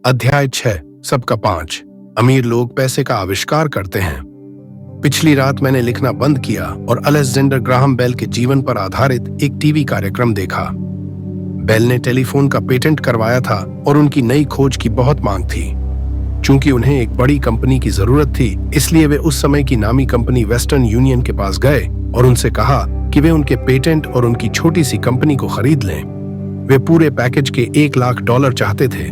अध्याय 6 सबका 5 अमीर लोग पैसे का आविष्कार करते हैं। पिछली रात मैंने लिखना बंद किया और अलेक्जेंडर ग्राहम बेल के जीवन पर आधारित एक टीवी कार्यक्रम देखा। बेल ने टेलीफोन का पेटेंट करवाया था और उनकी नई खोज की बहुत मांग थी। चूंकि उन्हें एक बड़ी कंपनी की जरूरत थी, इसलिए वे उस समय की नामी कंपनी वेस्टर्न यूनियन के पास गए और उनसे कहा कि वे उनके पेटेंट और उनकी छोटी सी कंपनी को खरीद लें। वे पूरे पैकेज के $1 लाख चाहते थे।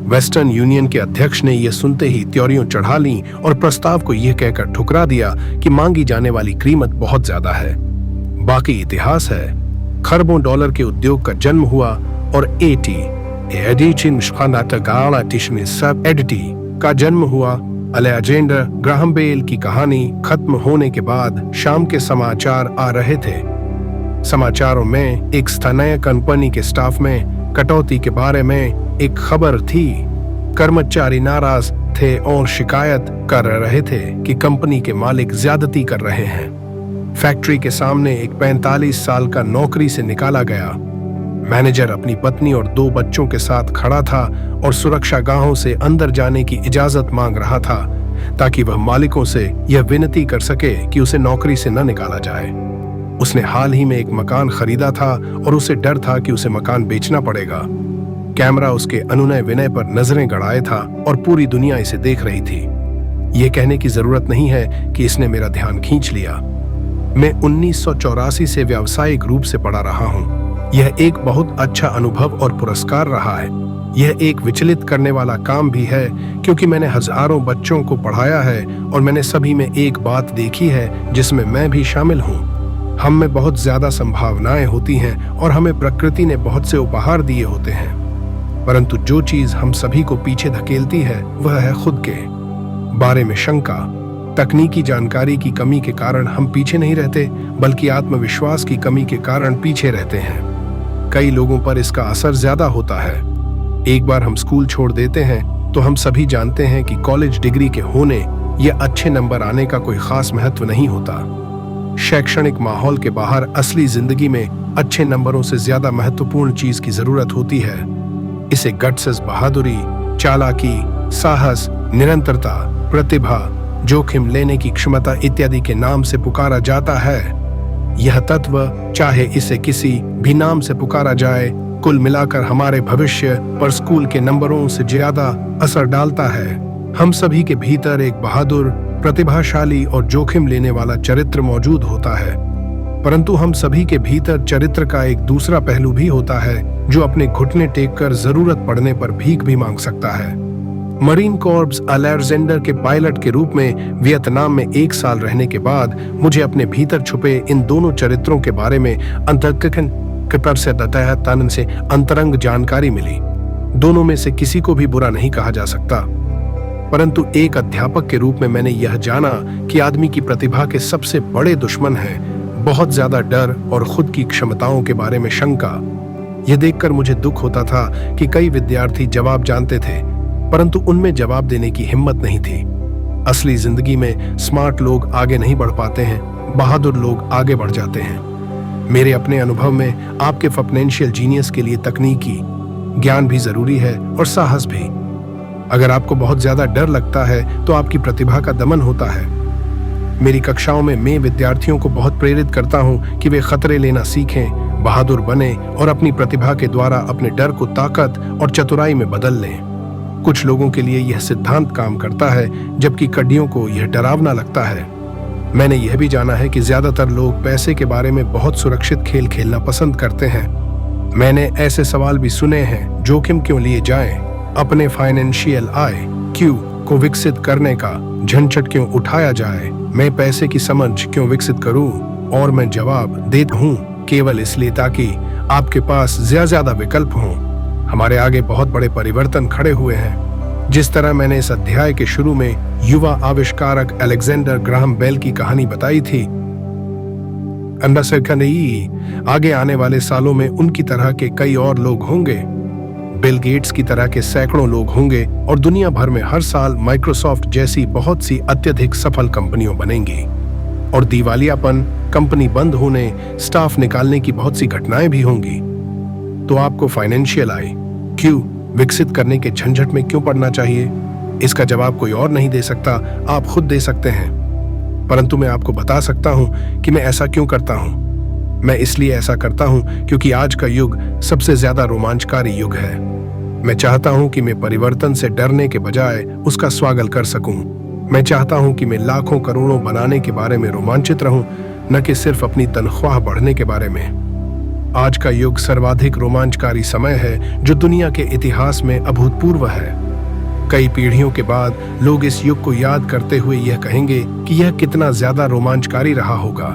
वेस्टर्न यूनियन के अध्यक्ष ने यह सुनते ही त्योरियां चढ़ा ली और प्रस्ताव को यह कहकर ठुकरा दिया कि मांगी जाने वाली कीमत बहुत ज्यादा है। बाकी इतिहास है। खरबों डॉलर के उद्योग का जन्म हुआ और एडिटी का जन्म हुआ। अलेक्जेंडर ग्राहम बेल की कहानी खत्म होने के बाद शाम के समाचार आ रहे थे। समाचारों में एक स्थानीय कंपनी के स्टाफ में कटौती के बारे में एक खबर थी। कर्मचारी नाराज थे और शिकायत कर रहे थे कि कंपनी के मालिक ज्यादती कर रहे हैं। फैक्ट्री के सामने एक 45 साल का नौकरी से निकाला गया मैनेजर अपनी पत्नी और 2 बच्चों के साथ खड़ा था और सुरक्षा गाहों से अंदर जाने की इजाजत मांग रहा था ताकि वह मालिकों से यह विनती कर सके कि उसे नौकरी से न निकाला जाए। उसने हाल ही में एक मकान खरीदा था और उसे डर था कि उसे मकान बेचना पड़ेगा। कैमरा उसके अनुनय विनय पर नजरें गड़ाए था और पूरी दुनिया इसे देख रही थी। यह कहने की जरूरत नहीं है कि इसने मेरा ध्यान खींच लिया। मैं 1984 से व्यावसायिक रूप से पढ़ा रहा हूं। यह एक बहुत अच्छा अनुभव और पुरस्कार रहा है। यह एक विचलित करने वाला काम भी है क्योंकि मैंने हजारों बच्चों को पढ़ाया है और मैंने सभी में एक बात देखी है जिसमें मैं भी शामिल हूं। हम में बहुत ज्यादा संभावनाएं होती हैं और हमें प्रकृति ने बहुत से उपहार दिए होते हैं, परंतु जो चीज हम सभी को पीछे धकेलती है वह है खुद के बारे में शंका। तकनीकी जानकारी की कमी के कारण हम पीछे नहीं रहते, बल्कि आत्मविश्वास की कमी के कारण पीछे रहते हैं। कई लोगों पर इसका असर ज्यादा होता है। एक बार हम स्कूल छोड़ देते हैं तो हम सभी जानते हैं कि कॉलेज डिग्री के होने या अच्छे नंबर आने का कोई खास महत्व नहीं होता। शैक्षणिक माहौल के बाहर असली जिंदगी में अच्छे नंबरों से ज्यादा महत्वपूर्ण चीज की जरूरत होती है। इसे गट्स, बहादुरी, चालाकी, साहस, निरंतरता, प्रतिभा, जोखिम लेने की क्षमता इत्यादि के नाम से पुकारा जाता है। यह तत्व, चाहे इसे किसी भी नाम से पुकारा जाए, कुल मिलाकर हमारे भविष्य पर स्कूल के नंबरों से ज्यादा असर डालता है। हम सभी के भीतर एक बहादुर, प्रतिभाशाली और जोखिम लेने वाला चरित्र मौजूद होता है, परंतु हम सभी के भीतर चरित्र का एक दूसरा पहलू भी होता है जो अपने घुटने टेककर जरूरत पड़ने पर भीख भी मांग सकता है। मरीन कॉर्प्स अलेक्जेंडर के पायलट के रूप में वियतनाम में 1 साल रहने के बाद मुझे अपने भीतर छुपे इन दोनों चरित्रों के बारे में अंतरंग जानकारी मिली। दोनों में से किसी को भी बुरा नहीं कहा जा सकता, परंतु एक अध्यापक के रूप में मैंने यह जाना कि आदमी की प्रतिभा के सबसे बड़े दुश्मन हैं बहुत ज्यादा डर और खुद की क्षमताओं के बारे में शंका। यह देखकर मुझे दुख होता था कि कई विद्यार्थी जवाब जानते थे, परंतु उनमें जवाब देने की हिम्मत नहीं थी। असली जिंदगी में स्मार्ट लोग आगे नहीं बढ़ पाते हैं, बहादुर लोग आगे बढ़ जाते हैं। मेरे अपने अनुभव में आपके फाइनेंशियल जीनियस के लिए तकनीकी ज्ञान भी जरूरी है और साहस भी। अगर आपको बहुत ज्यादा डर लगता है तो आपकी प्रतिभा का दमन होता है। मेरी कक्षाओं में मैं विद्यार्थियों को बहुत प्रेरित करता हूं कि वे खतरे लेना सीखें, बहादुर बने और अपनी प्रतिभा के द्वारा अपने डर को ताकत और चतुराई में बदल लें। कुछ लोगों के लिए यह सिद्धांत काम करता है, जबकि कड्डियों को यह डरावना लगता है। मैंने यह भी जाना है कि ज्यादातर लोग पैसे के बारे में बहुत सुरक्षित खेल खेलना पसंद करते हैं। मैंने ऐसे सवाल भी सुने हैं, जोखिम क्यों लिए जाएं? अपने फाइनेंशियल आय क्यों को विकसित करने का झंझट क्यों उठाया जाए? मैं पैसे की समझ क्यों विकसित करूं? और मैं जवाब देता हूं केवल इसलिए ताकि आपके पास ज्यादा विकल्प हों। हमारे आगे बहुत बड़े परिवर्तन खड़े हुए हैं। जिस तरह मैंने इस अध्याय के शुरू में युवा आविष्कारक अलेक्जेंडर ग्राहम बेल की कहानी बताई थी, आगे आने वाले सालों में उनकी तरह के कई और लोग होंगे। बिल गेट्स की तरह के सैकड़ों लोग होंगे और दुनिया भर में हर साल माइक्रोसॉफ्ट जैसी बहुत सी अत्यधिक सफल कंपनियां बनेंगी। और दिवालियापन, कंपनी बंद होने, स्टाफ निकालने की बहुत सी घटनाएं भी होंगी। तो आपको फाइनेंशियल आय क्यों विकसित करने के झंझट में क्यों पड़ना चाहिए? इसका जवाब कोई और नहीं दे सकता, आप खुद दे सकते हैं। परंतु मैं आपको बता सकता हूं कि मैं ऐसा क्यों करता हूं। मैं इसलिए ऐसा करता हूं क्योंकि आज का युग सबसे ज्यादा रोमांचकारी युग है। मैं चाहता हूं कि मैं परिवर्तन से डरने के बजाय उसका स्वागत कर सकूं। मैं चाहता हूं कि मैं लाखों करोड़ों बनाने के बारे में रोमांचित रहूं, न कि सिर्फ अपनी तनख्वाह बढ़ने के बारे में। आज का युग सर्वाधिक रोमांचकारी समय है जो दुनिया के इतिहास में अभूतपूर्व है। कई पीढ़ियों के बाद लोग इस युग को याद करते हुए यह कहेंगे कि यह कितना ज्यादा रोमांचकारी रहा होगा।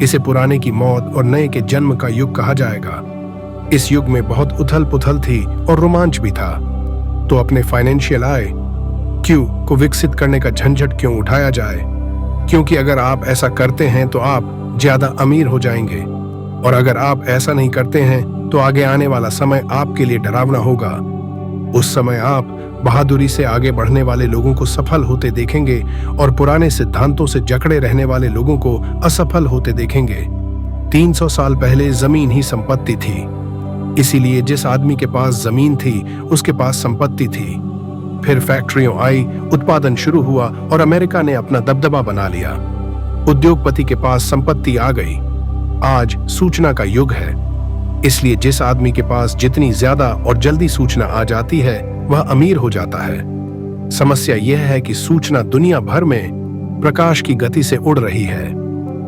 इसे पुराने की मौत और नए के जन्म का युग कहा जाएगा। इस युग में बहुत उथल पुथल थी और रोमांच भी था। तो अपने फाइनेंशियल आय क्यू को विकसित करने का झंझट क्यों उठाया जाए? क्योंकि अगर आप ऐसा करते हैं तो आप ज्यादा अमीर हो जाएंगे, और अगर आप ऐसा नहीं करते हैं तो आगे आने वाला समय आपके लिए डरावना होगा। उस समय आप बहादुरी से आगे बढ़ने वाले लोगों को सफल होते देखेंगे और पुराने सिद्धांतों से जकड़े रहने वाले लोगों को असफल होते देखेंगे। 300 साल पहले जमीन ही संपत्ति थी, इसीलिए जिस आदमी के पास जमीन थी उसके पास संपत्ति थी। फिर फैक्ट्रियों आई, उत्पादन शुरू हुआ और अमेरिका ने अपना दबदबा बना लिया। उद्योगपति के पास संपत्ति आ गई। आज सूचना का युग है, इसलिए जिस आदमी के पास जितनी ज्यादा और जल्दी सूचना आ जाती है वह अमीर हो जाता है। समस्या यह है कि सूचना दुनिया भर में प्रकाश की गति से उड़ रही है।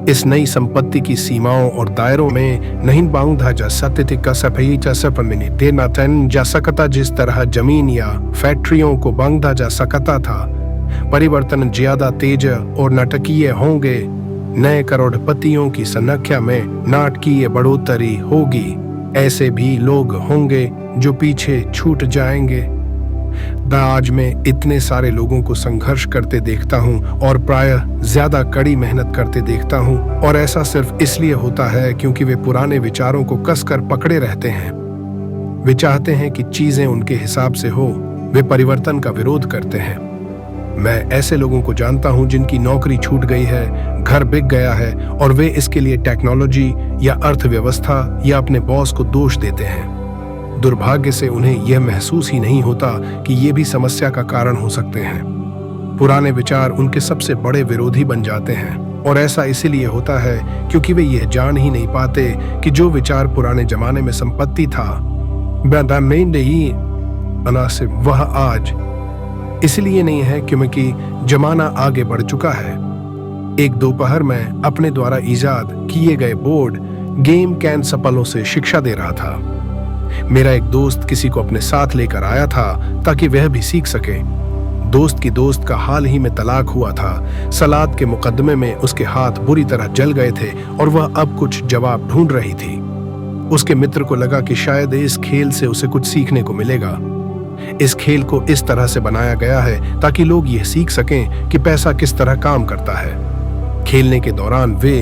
इस नई संपत्ति की सीमाओं और दायरों में नहीं बांधा जा सकता जिस तरह जमीन या फैक्ट्रियों को बांधा जा सकता था। परिवर्तन ज्यादा तेज और नाटकीय होंगे। नए करोड़पतियों की संख्या में नाटकीय बढ़ोतरी होगी। ऐसे भी लोग होंगे जो पीछे छूट जाएंगे। आज मैं इतने सारे लोगों को संघर्ष करते देखता हूं और प्रायः ज्यादा कड़ी मेहनत करते देखता हूं, और ऐसा सिर्फ इसलिए होता है क्योंकि वे पुराने विचारों को कसकर पकड़े रहते हैं। वे चाहते हैं कि चीजें उनके हिसाब से हो। वे परिवर्तन का विरोध करते हैं। मैं ऐसे लोगों को जानता हूं जिनकी नौकरी छूट गई है, घर बिक गया है, और वे इसके लिए टेक्नोलॉजी या अर्थव्यवस्था या अपने बॉस को दोष देते हैं। दुर्भाग्य से उन्हें यह महसूस ही नहीं होता कि ये भी समस्या का कारण हो सकते हैं। पुराने विचार उनके सबसे बड़े विरोधी बन जाते हैं, और ऐसा इसीलिए होता है क्योंकि वे यह जान ही नहीं पाते कि जो विचार पुराने जमाने में संपत्ति था वह आज इसलिए नहीं है क्योंकि जमाना आगे बढ़ चुका है। एक दोपहर में अपने द्वारा इजाद किए गए बोर्ड गेम कैन सपलों से शिक्षा दे रहा था। मेरा एक दोस्त किसी को अपने साथ लेकर आया था ताकि वह भी सीख सके। दोस्त की दोस्त का हाल ही में तलाक हुआ था। सलाद के मुकदमे में उसके हाथ बुरी तरह जल गए थे और वह अब कुछ जवाब ढूंढ रही थी। उसके मित्र को लगा कि शायद इस खेल से उसे कुछ सीखने को मिलेगा। इस खेल को इस तरह से बनाया गया है ताकि लोग यह सीख सकें कि पैसा किस तरह काम करता है। खेलने के दौरान वे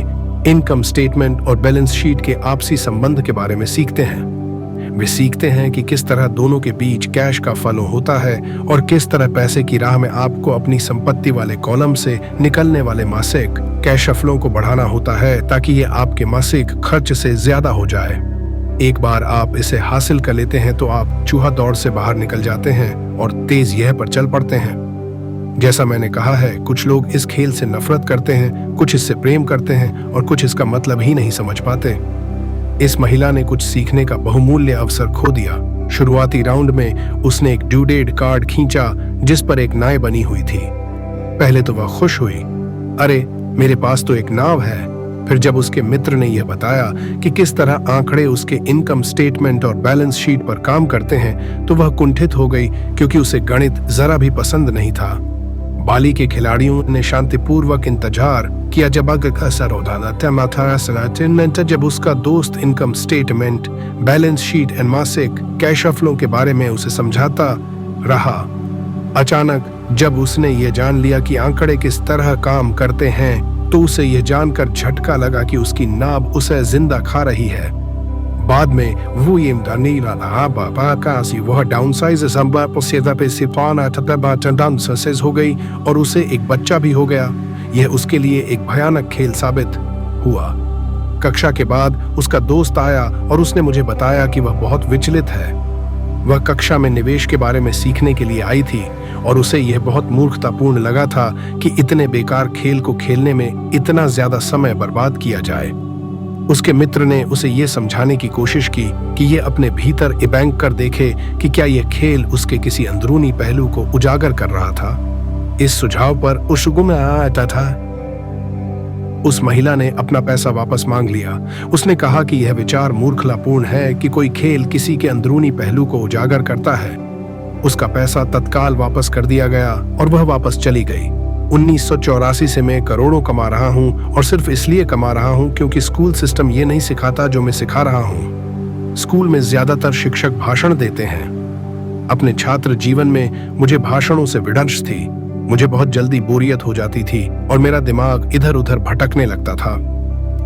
इनकम स्टेटमेंट और बैलेंस शीट के आपसी संबंध के बारे में सीखते हैं। वे सीखते हैं कि किस तरह दोनों के बीच कैश का फ्लो होता है और किस तरह पैसे की राह में आपको अपनी संपत्ति वाले कॉलम से निकलने वाले मासिक कैश फ्लो को बढ़ाना होता है ताकि ये आपके मासिक खर्च से ज्यादा हो जाए। एक बार आप इसे हासिल कर लेते हैं तो आप चूहा दौड़ से बाहर निकल जाते हैं और तेज यह पर चल पड़ते हैं। जैसा मैंने कहा है, कुछ लोग इस खेल से नफरत करते हैं, कुछ इससे प्रेम करते हैं और कुछ इसका मतलब ही नहीं समझ पाते। इस महिला ने कुछ सीखने का बहुमूल्य अवसर खो दिया। शुरुआती राउंड में उसने एक ड्यू डेट कार्ड खींचा जिस पर एक नाव बनी हुई थी। पहले तो वह खुश हुई, अरे मेरे पास तो एक नाव है। फिर जब उसके मित्र ने यह बताया कि किस तरह आंकड़े उसके इनकम स्टेटमेंट और बैलेंस शीट पर काम करते हैं तो वह कुंठित हो गई क्योंकि उसे गणित जरा भी पसंद नहीं था। बाली के खिलाड़ियों ने शांतिपूर्वक इंतजार किया जब उसका दोस्त income statement, balance sheet and मासिक कैश फ्लो के बारे में उसे समझाता रहा। अचानक जब उसने ये जान लिया कि आंकड़े किस तरह काम करते हैं तो उसे यह जानकर झटका लगा कि उसकी नाव उसे जिंदा खा रही है। बाद में वो ये वह डाउनसाइज हो गई और उसे एक बच्चा भी हो गया। यह उसके लिए एक भयानक खेल साबित हुआ। कक्षा के बाद उसका दोस्त आया और उसने मुझे बताया कि वह बहुत विचलित है। वह कक्षा में निवेश के बारे में सीखने के लिए आई थी और उसे यह बहुत मूर्खतापूर्ण लगा था कि इतने बेकार खेल को खेलने में इतना ज्यादा समय बर्बाद किया जाए। उसके मित्र ने उसे यह समझाने की कोशिश की कि यह अपने भीतर इबैंक कर देखे कि क्या यह खेल उसके किसी अंदरूनी पहलू को उजागर कर रहा था। इस सुझाव पर उशगुम आता था। उस महिला ने अपना पैसा वापस मांग लिया। उसने कहा कि यह विचार मूर्खतापूर्ण है कि कोई खेल किसी के अंदरूनी पहलू को उजागर करता है। उसका पैसा तत्काल वापस कर दिया गया और वह वापस चली गई। 1984 से मैं करोड़ों कमा रहा हूं और सिर्फ इसलिए कमा रहा हूं क्योंकि स्कूल सिस्टम ये नहीं सिखाता जो मैं सिखा रहा हूं। स्कूल में ज्यादातर शिक्षक भाषण देते हैं। अपने छात्र जीवन में मुझे भाषणों से विडंश थी। मुझे बहुत जल्दी बोरियत हो जाती थी और मेरा दिमाग इधर उधर भटकने लगता था।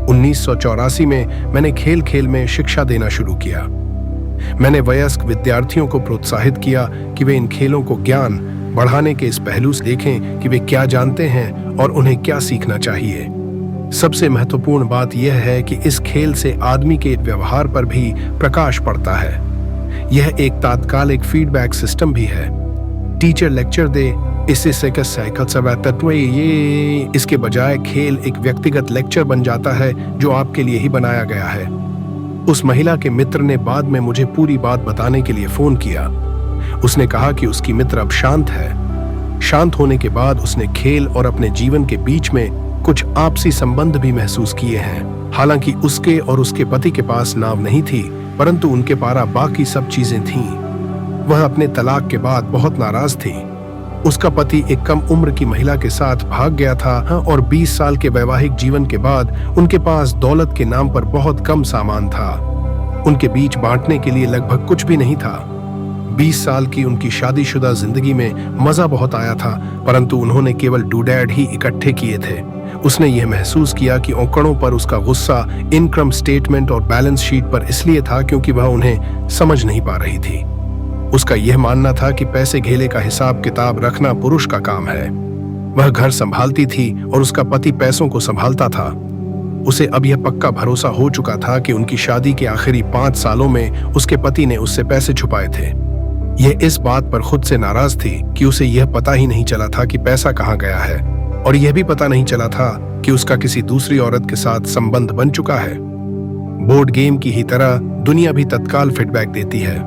1984 में मैंने खेल खेल में शिक्षा देना शुरू किया। मैंने वयस्क विद्यार्थियों को प्रोत्साहित किया कि वे इन खेलों को ज्ञान बढ़ाने के इस पहलू से देखें कि वे क्या जानते हैं और उन्हें क्या सीखना चाहिए। सबसे महत्वपूर्ण बात यह है कि इस खेल से आदमी के व्यवहार पर भी प्रकाश पड़ता है। यह एक तात्कालिक फीडबैक सिस्टम भी है। टीचर लेक्चर दे इससे इसके बजाय खेल एक व्यक्तिगत लेक्चर बन जाता है जो आपके लिए ही बनाया गया है। उस महिला के मित्र ने बाद में मुझे पूरी बात बताने के लिए फोन किया। उसने कहा कि उसकी मित्र अब शांत है। शांत होने के बाद उसने खेल और अपने जीवन के बीच में कुछ आपसी संबंध भी महसूस किए हैं। हालांकि उसके और उसके पति के पास नाव नहीं थी, परंतु उनके पारा बाकी सब चीजें थीं। वह अपने तलाक के बाद बहुत नाराज थी। उसका पति एक कम उम्र की महिला के साथ भाग गया था और 20 साल के वैवाहिक जीवन के बाद उनके पास दौलत के नाम पर बहुत कम सामान था। उनके बीच बांटने के लिए लगभग कुछ भी नहीं था। 20 साल की उनकी शादीशुदा जिंदगी में मजा बहुत आया था, परंतु उन्होंने केवल डूडैड ही इकट्ठे किए थे। उसने यह महसूस किया कि औकड़ों पर उसका गुस्सा इनकम स्टेटमेंट और बैलेंस शीट पर इसलिए था क्योंकि वह उन्हें समझ नहीं पा रही थी। उसका यह मानना था कि पैसे घेले का हिसाब किताब रखना पुरुष का काम है। वह घर संभालती थी और उसका पति पैसों को संभालता था। उसे अब यह पक्का भरोसा हो चुका था कि उनकी शादी के आखिरी 5 सालों में उसके पति ने उससे पैसे छुपाए थे। यह इस बात पर खुद से नाराज थी कि उसे यह पता ही नहीं चला था कि पैसा कहाँ गया है, और यह भी पता नहीं चला था कि उसका किसी दूसरी औरत के साथ संबंध बन चुका है। बोर्ड गेम की ही तरह दुनिया भी तत्काल फीडबैक देती है।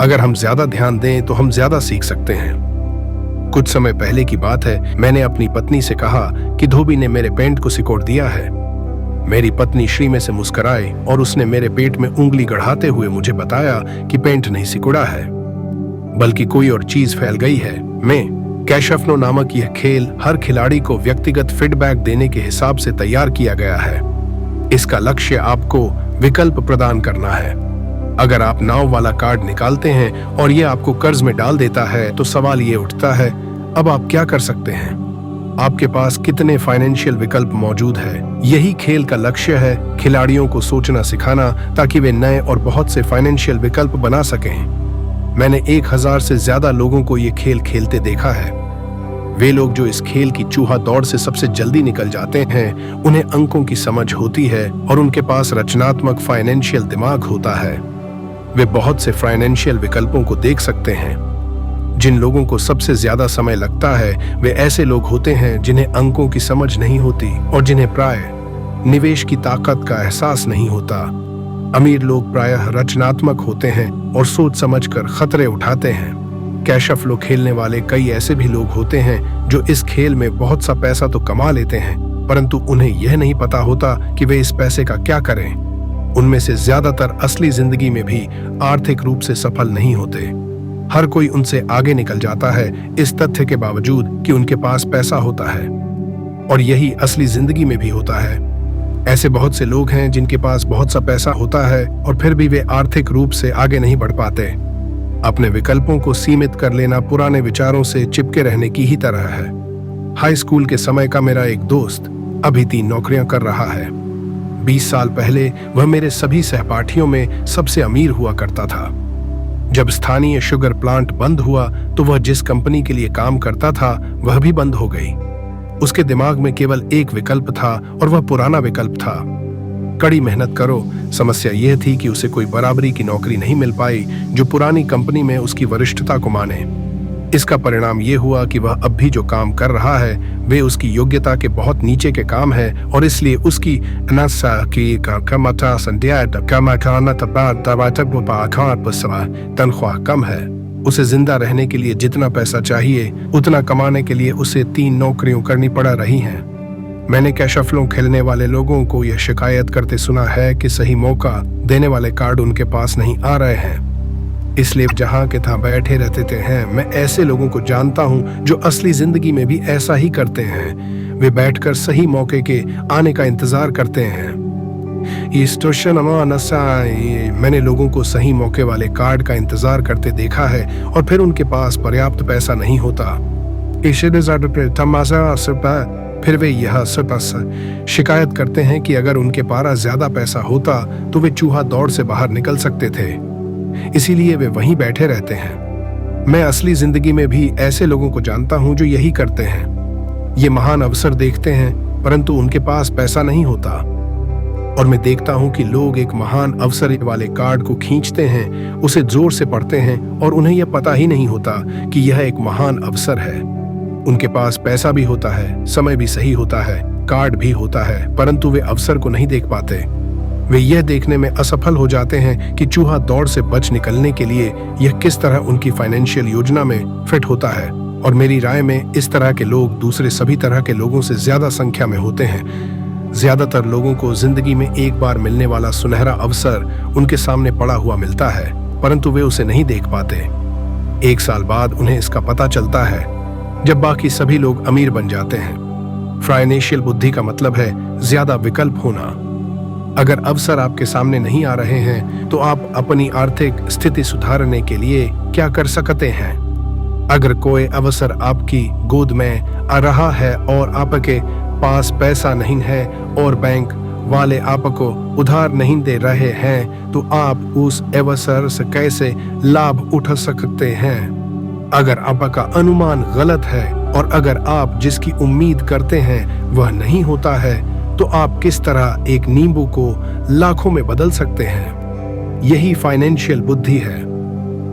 अगर हम ज्यादा ध्यान दें तो हम ज्यादा सीख सकते हैं। कुछ समय पहले की बात है, मैंने अपनी पत्नी से कहा कि धोबी ने मेरे पेंट को सिकोड़ दिया है। मेरी पत्नी श्री में से मुस्कुराई और उसने मेरे पेट में उंगली गढ़ाते हुए मुझे बताया कि पेंट नहीं सिकुड़ा है, बल्कि कोई और चीज फैल गई है। मैं कैशफनो नामक यह खेल हर खिलाड़ी को व्यक्तिगत फीडबैक देने के हिसाब से तैयार किया गया है। इसका लक्ष्य आपको विकल्प प्रदान करना है। अगर आप नाव वाला कार्ड निकालते हैं और यह आपको कर्ज में डाल देता है तो सवाल ये उठता है, अब आप क्या कर सकते हैं? आपके पास कितने फाइनेंशियल विकल्प मौजूद है? यही खेल का लक्ष्य है, खिलाड़ियों को सोचना सिखाना ताकि वे नए और बहुत से फाइनेंशियल विकल्प बना सकें। मैंने 1000 से ज्यादा लोगों को ये खेल खेलते देखा है। वे लोग जो इस खेल की चूहा दौड़ से सबसे जल्दी निकल जाते हैं, उन्हें अंकों की समझ होती है और उनके पास रचनात्मक फाइनेंशियल दिमाग होता है। वे बहुत से फाइनेंशियल विकल्पों को देख सकते हैं। जिन लोगों को सबसे ज्यादा समय लगता है वे ऐसे लोग होते हैं जिन्हें अंकों की समझ नहीं होती और जिन्हें प्राय निवेश की ताकत का एहसास नहीं होता। अमीर लोग प्रायः रचनात्मक होते हैं और सोच समझकर खतरे उठाते हैं। कैश फ्लो खेलने वाले कई ऐसे भी लोग होते हैं जो इस खेल में बहुत सा पैसा तो कमा लेते हैं, परंतु उन्हें यह नहीं पता होता कि वे इस पैसे का क्या करें। उनमें से ज्यादातर असली जिंदगी में भी आर्थिक रूप से सफल नहीं होते। हर कोई उनसे आगे निकल जाता है इस तथ्य के बावजूद कि उनके पास पैसा होता है, और यही असली जिंदगी में भी होता है। ऐसे बहुत से लोग हैं जिनके पास बहुत सा पैसा होता है और फिर भी वे आर्थिक रूप से आगे नहीं बढ़ पाते। अपने विकल्पों को सीमित कर लेना पुराने विचारों से चिपके रहने की ही तरह है। हाई स्कूल के समय का मेरा एक दोस्त अभी 3 नौकरियां कर रहा है। 20 साल पहले वह मेरे सभी सहपाठियों में सबसे अमीर हुआ करता था। जब स्थानीय शुगर प्लांट बंद हुआ तो वह जिस कंपनी के लिए काम करता था वह भी बंद हो गई। उसके दिमाग में केवल एक विकल्प था और वह पुराना विकल्प था। कड़ी मेहनत करो। समस्या यह थी कि उसे कोई बराबरी की नौकरी नहीं मिल पाई जो पुरानी कंपनी में उसकी वरिष्ठता को माने। इसका परिणाम ये हुआ कि वह अब भी जो काम कर रहा है वे उसकी योग्यता के बहुत नीचे के काम है और इसलिए उसकी तनख्वाह कम है। उसे जिंदा रहने के लिए जितना पैसा चाहिए उतना कमाने के लिए उसे 3 नौकरियां करनी पड़ रही हैं। मैंने कैशफ्लो खेलने वाले लोगों को यह शिकायत करते सुना है कि सही मौका देने वाले कार्ड उनके पास नहीं आ रहे हैं, इसलिए जहां के तहां बैठे रहते हैं। मैं ऐसे लोगों को जानता हूं जो असली जिंदगी में भी ऐसा ही करते हैं। वे बैठकर सही मौके के आने का इंतजार करते हैं। मैंने लोगों को सही मौके वाले कार्ड का इंतजार करते देखा है और फिर उनके पास पर्याप्त पैसा नहीं होता। फिर वे यह शिकायत करते हैं कि अगर उनके पास ज्यादा पैसा होता तो वे चूहा दौड़ से बाहर निकल सकते थे, इसीलिए वे वहीं बैठे रहते हैं। मैं असली जिंदगी में भी ऐसे लोगों को जानता हूं जो यही करते हैं। ये महान अवसर देखते हैं परंतु उनके पास पैसा नहीं होता और मैं देखता हूं कि लोग एक महान अवसर वाले कार्ड को खींचते हैं, उसे जोर से पढ़ते हैं और उन्हें यह पता ही नहीं होता कि यह एक महान अवसर है। उनके पास पैसा भी होता है, समय भी सही होता है, कार्ड भी होता है, परंतु वे अवसर को नहीं देख पाते। वे यह देखने में असफल हो जाते हैं कि चूहा दौड़ से बच निकलने के लिए यह किस तरह उनकी फाइनेंशियल योजना में फिट होता है। और मेरी राय में इस तरह के लोग दूसरे सभी तरह के लोगों से ज्यादा संख्या में होते हैं। ज्यादातर लोगों को जिंदगी में एक बार मिलने वाला सुनहरा अवसर उनके सामने पड़ा हुआ मिलता है, परंतु वे उसे नहीं देख पाते। 1 साल बाद उन्हें इसका पता चलता है जब बाकी सभी लोग अमीर बन जाते हैं। फाइनेंशियल बुद्धि का मतलब है ज्यादा विकल्प होना। अगर अवसर आपके सामने नहीं आ रहे हैं तो आप अपनी आर्थिक स्थिति सुधारने के लिए क्या कर सकते हैं? अगर कोई अवसर आपकी गोद में आ रहा है और आपके पास पैसा नहीं है और बैंक वाले आपको उधार नहीं दे रहे हैं तो आप उस अवसर से कैसे लाभ उठा सकते हैं? अगर आपका अनुमान गलत है और अगर आप जिसकी उम्मीद करते हैं वह नहीं होता है तो आप किस तरह एक नींबू को लाखों में बदल सकते हैं? यही फाइनेंशियल बुद्धि है।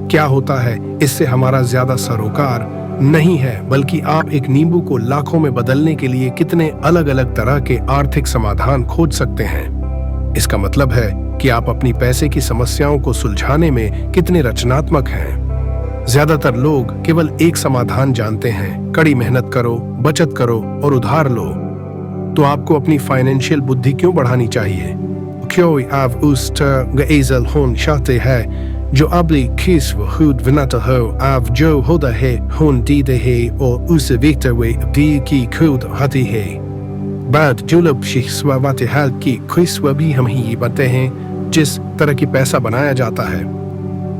क्या होता है इससे हमारा ज्यादा सरोकार नहीं है, बल्कि आप एक नींबू को लाखों में बदलने के लिए कितने अलग अलग तरह के आर्थिक समाधान खोज सकते हैं। इसका मतलब है कि आप अपनी पैसे की समस्याओं को सुलझाने में कितने रचनात्मक हैं। ज्यादातर लोग केवल एक समाधान जानते हैं, कड़ी मेहनत करो, बचत करो और उधार लो। तो आपको अपनी फाइनेंशियल बुद्धि क्यों बढ़ानी चाहिए? क्यों आप उस गएजल होन चाहते हैं जो अबली किस्म खुद बनाता हो? आप जो होता है होन दीते है और उसे देखते हुए दी की खुद होती है। बात जुलब शिक्षवाते हाल की किस्म भी हम ही बताते हैं जिस तरह की पैसा बनाया जाता है।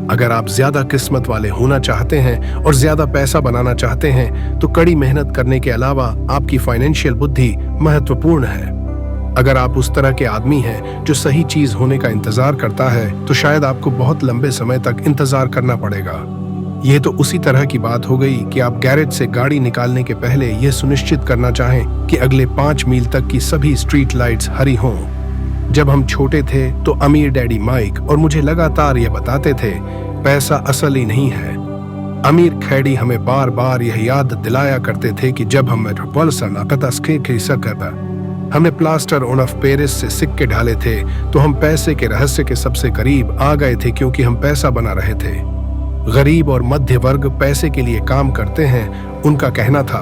अगर आप ज्यादा किस्मत वाले होना चाहते हैं और ज्यादा पैसा बनाना चाहते हैं तो कड़ी मेहनत करने के अलावा आपकी फाइनेंशियल बुद्धि महत्वपूर्ण है। अगर आप उस तरह के आदमी हैं जो सही चीज होने का इंतजार करता है तो शायद आपको बहुत लंबे समय तक इंतजार करना पड़ेगा। यह तो उसी तरह की बात हो गई कि आप गैरेज से गाड़ी निकालने के पहले यह सुनिश्चित करना चाहें कि अगले 5 मील तक की सभी स्ट्रीट लाइट्स हरी हों। जब हम छोटे थे तो अमीर डैडी माइक और मुझे लगातार यह बताते थे, पैसा असली नहीं है। अमीर खैडी हमें बार बार यह याद दिलाया करते थे कि जब हम हमने प्लास्टर ऑफ पेरिस से सिक्के ढाले थे तो हम पैसे के रहस्य के सबसे करीब आ गए थे, क्योंकि हम पैसा बना रहे थे। गरीब और मध्य वर्ग पैसे के लिए काम करते हैं। उनका कहना था,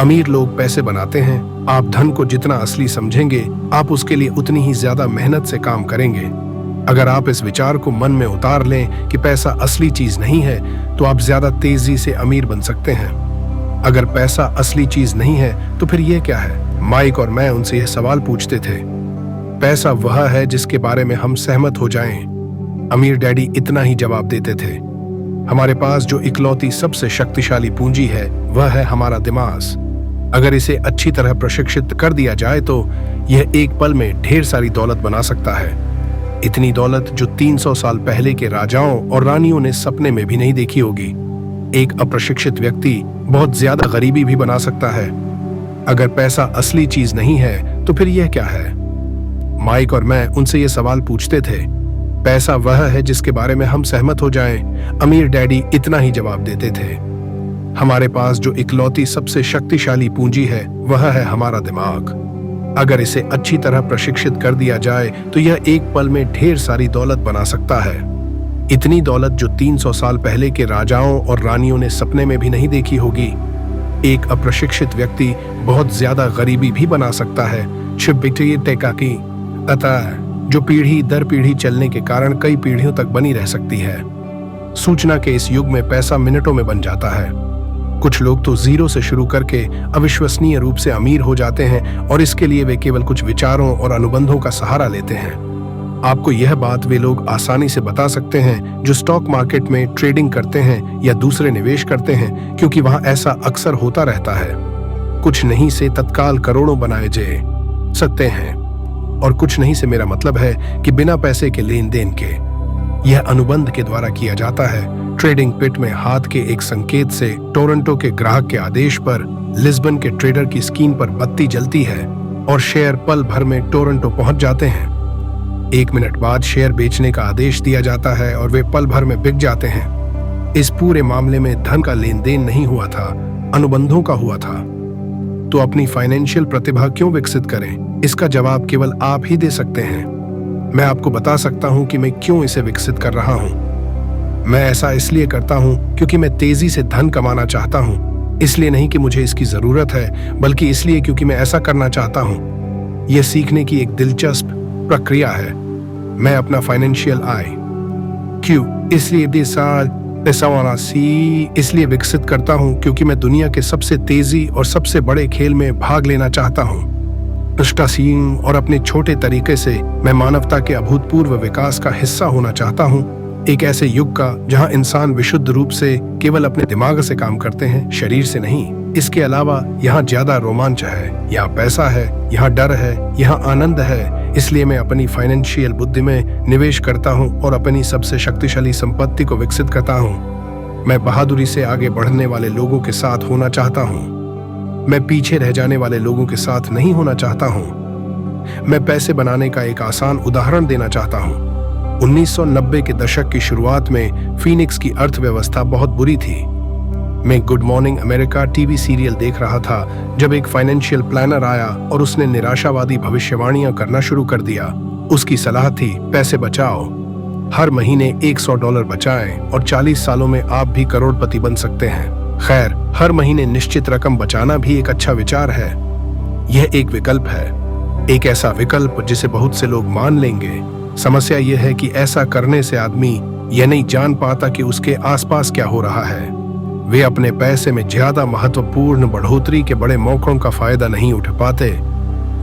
अमीर लोग पैसे बनाते हैं, आप धन को जितना असली समझेंगे आप उसके लिए उतनी ही ज्यादा मेहनत से काम करेंगे। अगर आप इस विचार को मन में उतार लें कि पैसा असली चीज नहीं है तो आप ज्यादा तेजी से अमीर बन सकते हैं। अगर पैसा असली चीज नहीं है तो फिर यह क्या है? माइक और मैं उनसे यह सवाल पूछते थे। पैसा वह है जिसके बारे में हम सहमत हो जाएं। अमीर डैडी इतना ही जवाब देते थे। हमारे पास जो इकलौती सबसे शक्तिशाली पूंजी है वह है हमारा दिमाग। अगर इसे अच्छी तरह प्रशिक्षित कर दिया जाए तो यह एक पल में ढेर सारी दौलत बना सकता है। इतनी दौलत जो 300 साल पहले के राजाओं और रानियों ने सपने में भी नहीं देखी होगी। एक अप्रशिक्षित व्यक्ति बहुत ज्यादा गरीबी भी बना सकता है। अगर पैसा असली चीज नहीं है तो फिर यह क्या है? माइक और मैं उनसे ये सवाल पूछते थे। पैसा वह है जिसके बारे में हम सहमत हो जाएं। अमीर डैडी इतना ही जवाब देते थे। हमारे पास जो इकलौती सबसे शक्तिशाली पूंजी है वह है हमारा दिमाग। अगर इसे अच्छी तरह प्रशिक्षित कर दिया जाए तो यह एक पल में ढेर सारी दौलत बना सकता है। इतनी दौलत जो 300 साल पहले के राजाओं और रानियों ने सपने में भी नहीं देखी होगी। एक अप्रशिक्षित व्यक्ति बहुत ज्यादा गरीबी भी बना सकता है, की अतः जो पीढ़ी दर पीढ़ी चलने के कारण कई पीढ़ियों तक बनी रह सकती है। सूचना के इस युग में पैसा मिनटों में बन जाता है। कुछ लोग तो जीरो से शुरू करके अविश्वसनीय रूप से अमीर हो जाते हैं और इसके लिए वे केवल कुछ विचारों और अनुबंधों का सहारा लेते हैं। आपको यह बात वे लोग आसानी से बता सकते हैं जो स्टॉक मार्केट में ट्रेडिंग करते हैं या दूसरे निवेश करते हैं, क्योंकि वहां ऐसा अक्सर होता रहता है। कुछ नहीं से तत्काल करोड़ों बनाए जा सकते हैं, और कुछ नहीं से मेरा मतलब है कि बिना पैसे के लेन देन के। यह अनुबंध के द्वारा किया जाता है। ट्रेडिंग पिट में हाथ के एक संकेत से टोरंटो के ग्राहक के आदेश पर लिस्बन के ट्रेडर की स्क्रीन पर बत्ती जलती है और शेयर पल भर में टोरंटो पहुंच जाते हैं। 1 मिनट बाद शेयर बेचने का आदेश दिया जाता है और वे पल भर में बिक जाते हैं। इस पूरे मामले में धन का लेन देन नहीं हुआ था, अनुबंधों का हुआ था। तो अपनी फाइनेंशियल प्रतिभा क्यों विकसित करें? इसका जवाब केवल आप ही दे सकते हैं। मैं आपको बता सकता हूं कि मैं क्यों इसे विकसित कर रहा हूं। मैं ऐसा इसलिए करता हूं क्योंकि मैं तेजी से धन कमाना चाहता हूं। इसलिए नहीं कि मुझे इसकी जरूरत है, बल्कि इसलिए क्योंकि मैं ऐसा करना चाहता हूं। यह सीखने की एक दिलचस्प प्रक्रिया है। मैं अपना फाइनेंशियल आय क्यों इसलिए इसलिए विकसित करता हूं क्योंकि मैं दुनिया के सबसे तेजी और सबसे बड़े खेल में भाग लेना चाहता हूं। निष्ठासीन और अपने छोटे तरीके से मैं मानवता के अभूतपूर्व विकास का हिस्सा होना चाहता हूं। एक ऐसे युग का जहां इंसान विशुद्ध रूप से केवल अपने दिमाग से काम करते हैं, शरीर से नहीं। इसके अलावा यहाँ ज्यादा रोमांच है, यहाँ पैसा है, यहाँ डर है, यहाँ आनंद है। इसलिए मैं अपनी फाइनेंशियल बुद्धि में निवेश करता हूँ और अपनी सबसे शक्तिशाली संपत्ति को विकसित करता हूँ। मैं बहादुरी से आगे बढ़ने वाले लोगों के साथ होना चाहता हूँ। मैं पीछे रह जाने वाले लोगों के साथ नहीं होना चाहता हूँ। मैं पैसे बनाने का एक आसान उदाहरण देना चाहता हूँ। 1990 के दशक की शुरुआत में फीनिक्स की अर्थव्यवस्था बहुत बुरी थी। मैं good morning America TV serial देख रहा था जब एक फाइनेंशियल प्लानर आया और उसने निराशावादी भविष्यवाणियां करना शुरू कर दिया। उसकी सलाह थी, पैसे बचाओ, हर महीने $100 बचाएं और 40 सालों में आप भी करोड़पति बन सकते हैं। खैर, हर महीने निश्चित रकम बचाना भी एक अच्छा विचार है। यह एक विकल्प है, एक ऐसा विकल्प जिसे बहुत से लोग मान लेंगे। समस्या यह है कि ऐसा करने से आदमी यह नहीं जान पाता कि उसके आसपास क्या हो रहा है। वे अपने पैसे में ज्यादा महत्वपूर्ण बढ़ोतरी के बड़े मौकों का फायदा नहीं उठा पाते।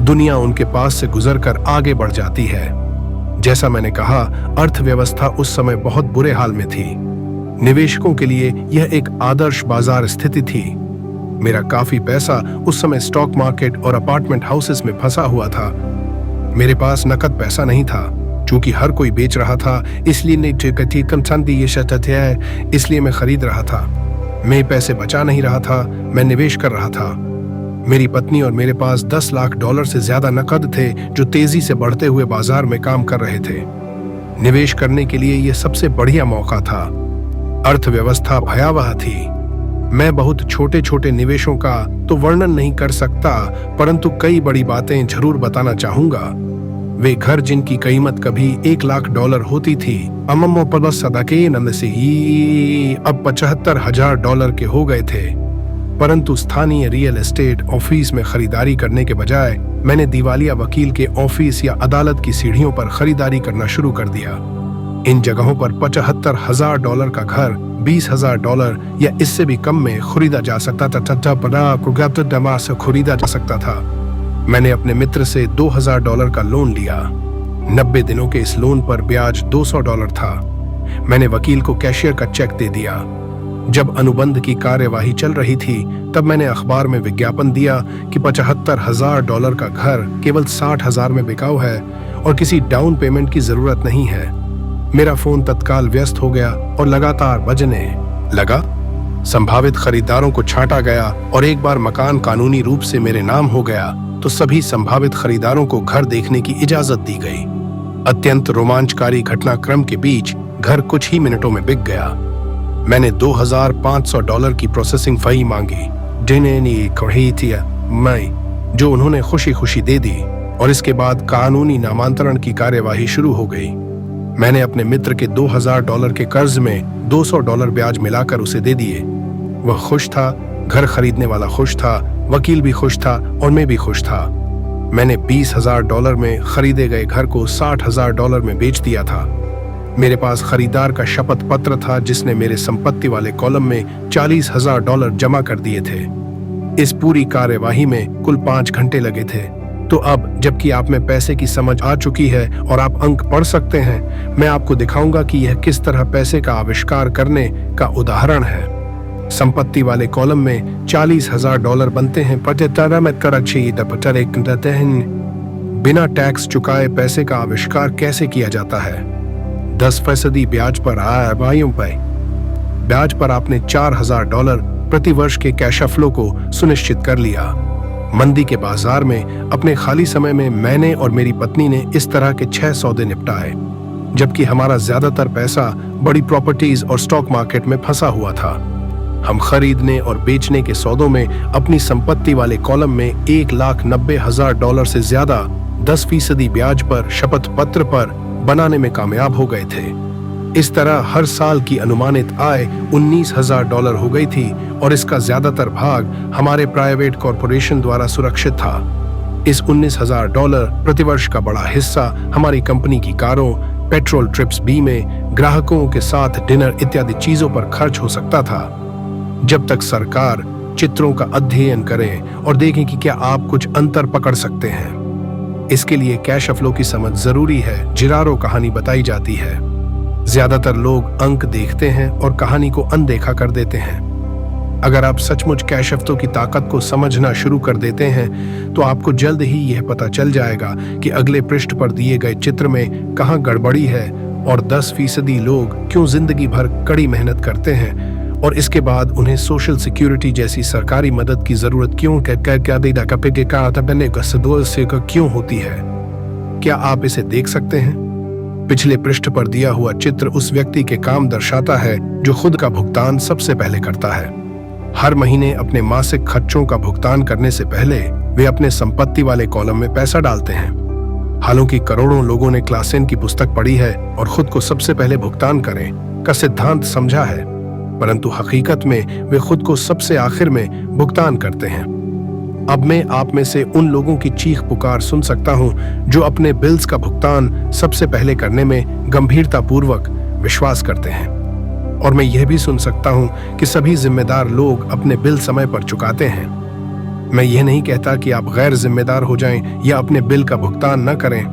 दुनिया उनके पास से गुजरकर आगे बढ़ जाती है। जैसा मैंने कहा, अर्थव्यवस्था उस समय बहुत बुरे हाल में थी। निवेशकों के लिए यह एक आदर्श बाजार स्थिति थी। मेरा काफी पैसा उस समय स्टॉक मार्केट और अपार्टमेंट हाउसेस में फंसा हुआ था। मेरे पास नकद पैसा नहीं था। चूंकि हर कोई बेच रहा था, इसलिए मैं खरीद रहा था। मैं पैसे बचा नहीं रहा था, मैं निवेश कर रहा था। मेरी पत्नी और मेरे पास $10 लाख से ज्यादा नकद थे जो तेजी से बढ़ते हुए बाजार में काम कर रहे थे। निवेश करने के लिए यह सबसे बढ़िया मौका था। अर्थव्यवस्था भयावह थी। मैं बहुत छोटे छोटे निवेशों का तो वर्णन नहीं कर सकता, परंतु कई बड़ी बातें जरूर बताना चाहूंगा। वे घर जिनकी कीमत कभी $1 लाख होती थी, अब $75,000 के हो गए थे। परंतु स्थानीय रियल एस्टेट ऑफिस में खरीदारी करने के बजाय मैंने दिवालिया वकील के ऑफिस या अदालत की सीढ़ियों पर खरीदारी करना शुरू कर दिया। इन जगहों पर $75,000 का घर $20,000 या इससे भी कम में खरीदा जा सकता था। खरीदा जा सकता था। मैंने अपने मित्र से $2,000 का लोन लिया। 90 दिनों के इस लोन पर ब्याज $200 था। मैंने वकील को कैशियर का चेक दे दिया। जब अनुबंध की कार्यवाही चल रही थी, तब मैंने अखबार में विज्ञापन दिया कि $75,000 का घर केवल 60,000 में बिकाऊ है और किसी डाउन पेमेंट की जरूरत नहीं है। मेरा फोन तत्काल व्यस्त हो गया और लगातार बजने लगा। संभावित खरीदारों को छांटा गया और एक बार मकान कानूनी रूप से मेरे नाम हो गया। तो सभी संभावित खरीदारों को घर देखने की इजाजत दी गई। अत्यंत रोमांचकारी घटनाक्रम के बीच घर कुछ ही मिनटों में बिक गया। मैंने $2,500 की प्रोसेसिंग फी मांगी, जो उन्होंने खुशी खुशी दे दी, और इसके बाद कानूनी नामांतरण की कार्यवाही शुरू हो गई। मैंने अपने मित्र के $2,000 के कर्ज में $200 ब्याज मिलाकर उसे दे दिए। वह खुश था, घर खरीदने वाला खुश था, वकील भी खुश था और मैं भी खुश था। मैंने $20,000 में खरीदे गए घर को $60,000 में बेच दिया था। मेरे पास खरीदार का शपथ पत्र था जिसने मेरे संपत्ति वाले कॉलम में $40,000 जमा कर दिए थे। इस पूरी कार्यवाही में कुल 5 घंटे लगे थे। तो अब जबकि आप में पैसे की समझ आ चुकी है और आप अंक पढ़ सकते हैं, मैं आपको दिखाऊंगा कि यह किस तरह पैसे का आविष्कार करने का उदाहरण है। संपत्ति वाले कॉलम में $40,000 बनते हैं। बिना टैक्स चुकाए पैसे का आविष्कार कैसे किया जाता है? 10% ब्याज पर ब्याज पर आपने $4,000 प्रति वर्ष के कैश फ्लो को सुनिश्चित कर लिया। मंदी के बाजार में अपने खाली समय में मैंने और मेरी पत्नी ने इस तरह के 6 सौदे निपटाए, जबकि हमारा ज्यादातर पैसा बड़ी प्रॉपर्टीज और स्टॉक मार्केट में फंसा हुआ था। हम खरीदने और बेचने के सौदों में अपनी संपत्ति वाले कॉलम में $1,90,000 से ज्यादा 10% ब्याज पर शपथ पत्र पर बनाने में कामयाब हो गए थे। इस तरह हर साल की अनुमानित आय $19,000 हो गई थी और इसका ज्यादातर भाग हमारे प्राइवेट कॉरपोरेशन द्वारा सुरक्षित था। इस $19,000 प्रतिवर्ष का बड़ा हिस्सा हमारी कंपनी की कारों, पेट्रोल ट्रिप्स, बीमे, ग्राहकों के साथ डिनर इत्यादि चीजों पर खर्च हो सकता था, जब तक सरकार चित्रों का अध्ययन करें और देखें कि क्या आप कुछ अंतर पकड़ सकते हैं। इसके लिए कैश फ्लो की समझ जरूरी है। जिरारो कहानी बताई जाती है। ज्यादातर लोग अंक देखते हैं और कहानी को अनदेखा कर देते हैं। अगर आप सचमुच कैश फ्लो की ताकत को समझना शुरू कर देते हैं तो आपको जल्द ही यह पता चल जाएगा कि अगले पृष्ठ पर दिए गए चित्र में कहां गड़बड़ी है और 10% लोग क्यों जिंदगी भर कड़ी मेहनत करते हैं और इसके बाद उन्हें सोशल सिक्योरिटी जैसी सरकारी मदद की जरूरत क्यों होती है। क्या आप इसे देख सकते हैं? पिछले पृष्ठ पर दिया हुआ चित्र उस व्यक्ति के काम दर्शाता है जो खुद का भुगतान सबसे पहले करता है। हर महीने अपने मासिक खर्चों का भुगतान करने से पहले वे अपने संपत्ति वाले कॉलम में पैसा डालते हैं। हालांकि करोड़ों लोगों ने क्लासेन की पुस्तक पढ़ी है और खुद को सबसे पहले भुगतान करें का सिद्धांत समझा है, परंतु हकीकत में वे खुद को सबसे आखिर में भुगतान करते हैं। अब मैं आप में से उन लोगों की चीख पुकार सुन सकता हूं जो अपने बिल्स का भुगतान सबसे पहले करने में गंभीरतापूर्वक विश्वास करते हैं, और मैं यह भी सुन सकता हूं कि सभी जिम्मेदार लोग अपने बिल समय पर चुकाते हैं। मैं यह नहीं कहता कि आप गैर जिम्मेदार हो जाएं या अपने बिल का भुगतान न करें।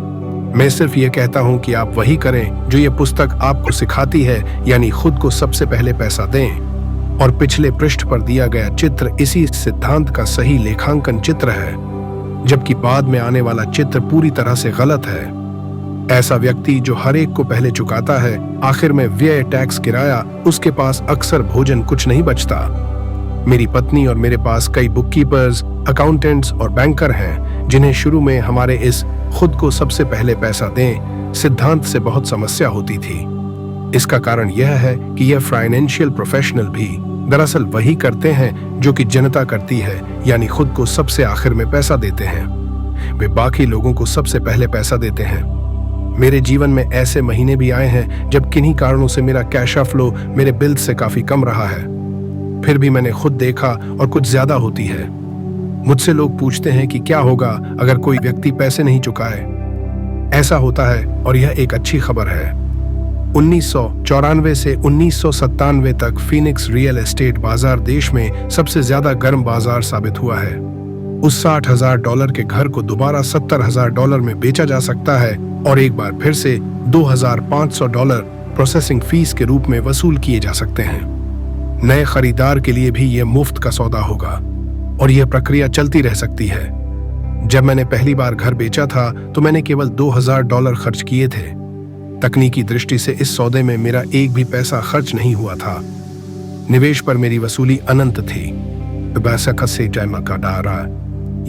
मैं सिर्फ यह कहता हूं कि आप वही करें जो यह पुस्तक आपको सिखाती है, यानी खुद को सबसे पहले पैसा दें। और पिछले पृष्ठ पर दिया गया चित्र इसी सिद्धांत का सही लेखांकन चित्र है, जबकि बाद में आने वाला चित्र पूरी तरह से गलत है। ऐसा व्यक्ति जो हर एक को पहले चुकाता है, आखिर में व्यय, टैक्स, किराया, उसके पास अक्सर भोजन कुछ नहीं बचता। मेरी पत्नी और मेरे पास कई बुककीपर्स, अकाउंटेंट्स और बैंकर हैं जिन्हें शुरू में हमारे इस खुद को सबसे पहले पैसा दें सिद्धांत से बहुत समस्या होती थी। इसका कारण यह है कि यह फाइनेंशियल प्रोफेशनल भी दरअसल वही करते हैं जो कि जनता करती है, यानी खुद को सबसे आखिर में पैसा देते हैं। वे बाकी लोगों को सबसे पहले पैसा देते हैं। मेरे जीवन में ऐसे महीने भी आए हैं जब किन्हीं कारणों से मेरा कैश फ्लो मेरे बिल से काफी कम रहा है। फिर भी मैंने खुद देखा और कुछ ज्यादा होती है। मुझसे लोग पूछते हैं कि क्या होगा अगर कोई व्यक्ति पैसे नहीं चुकाए। ऐसा होता है और यह एक अच्छी खबर है। 1994 से 1997 तक फीनिक्स रियल एस्टेट बाजार देश में सबसे ज्यादा गर्म बाजार साबित हुआ है। उस $60,000 के घर को दोबारा $70,000 में बेचा जा सकता है और एक बार फिर से $2,500 प्रोसेसिंग फीस के रूप में वसूल किए जा सकते हैं। नए खरीदार के लिए भी यह मुफ्त का सौदा होगा और यह प्रक्रिया चलती रह सकती है। जब मैंने पहली बार घर बेचा था तो मैंने केवल $2,000 खर्च किए थे। तकनीकी दृष्टि से इस सौदे में मेरा एक भी पैसा खर्च नहीं हुआ था। निवेश पर मेरी वसूली अनंत थी।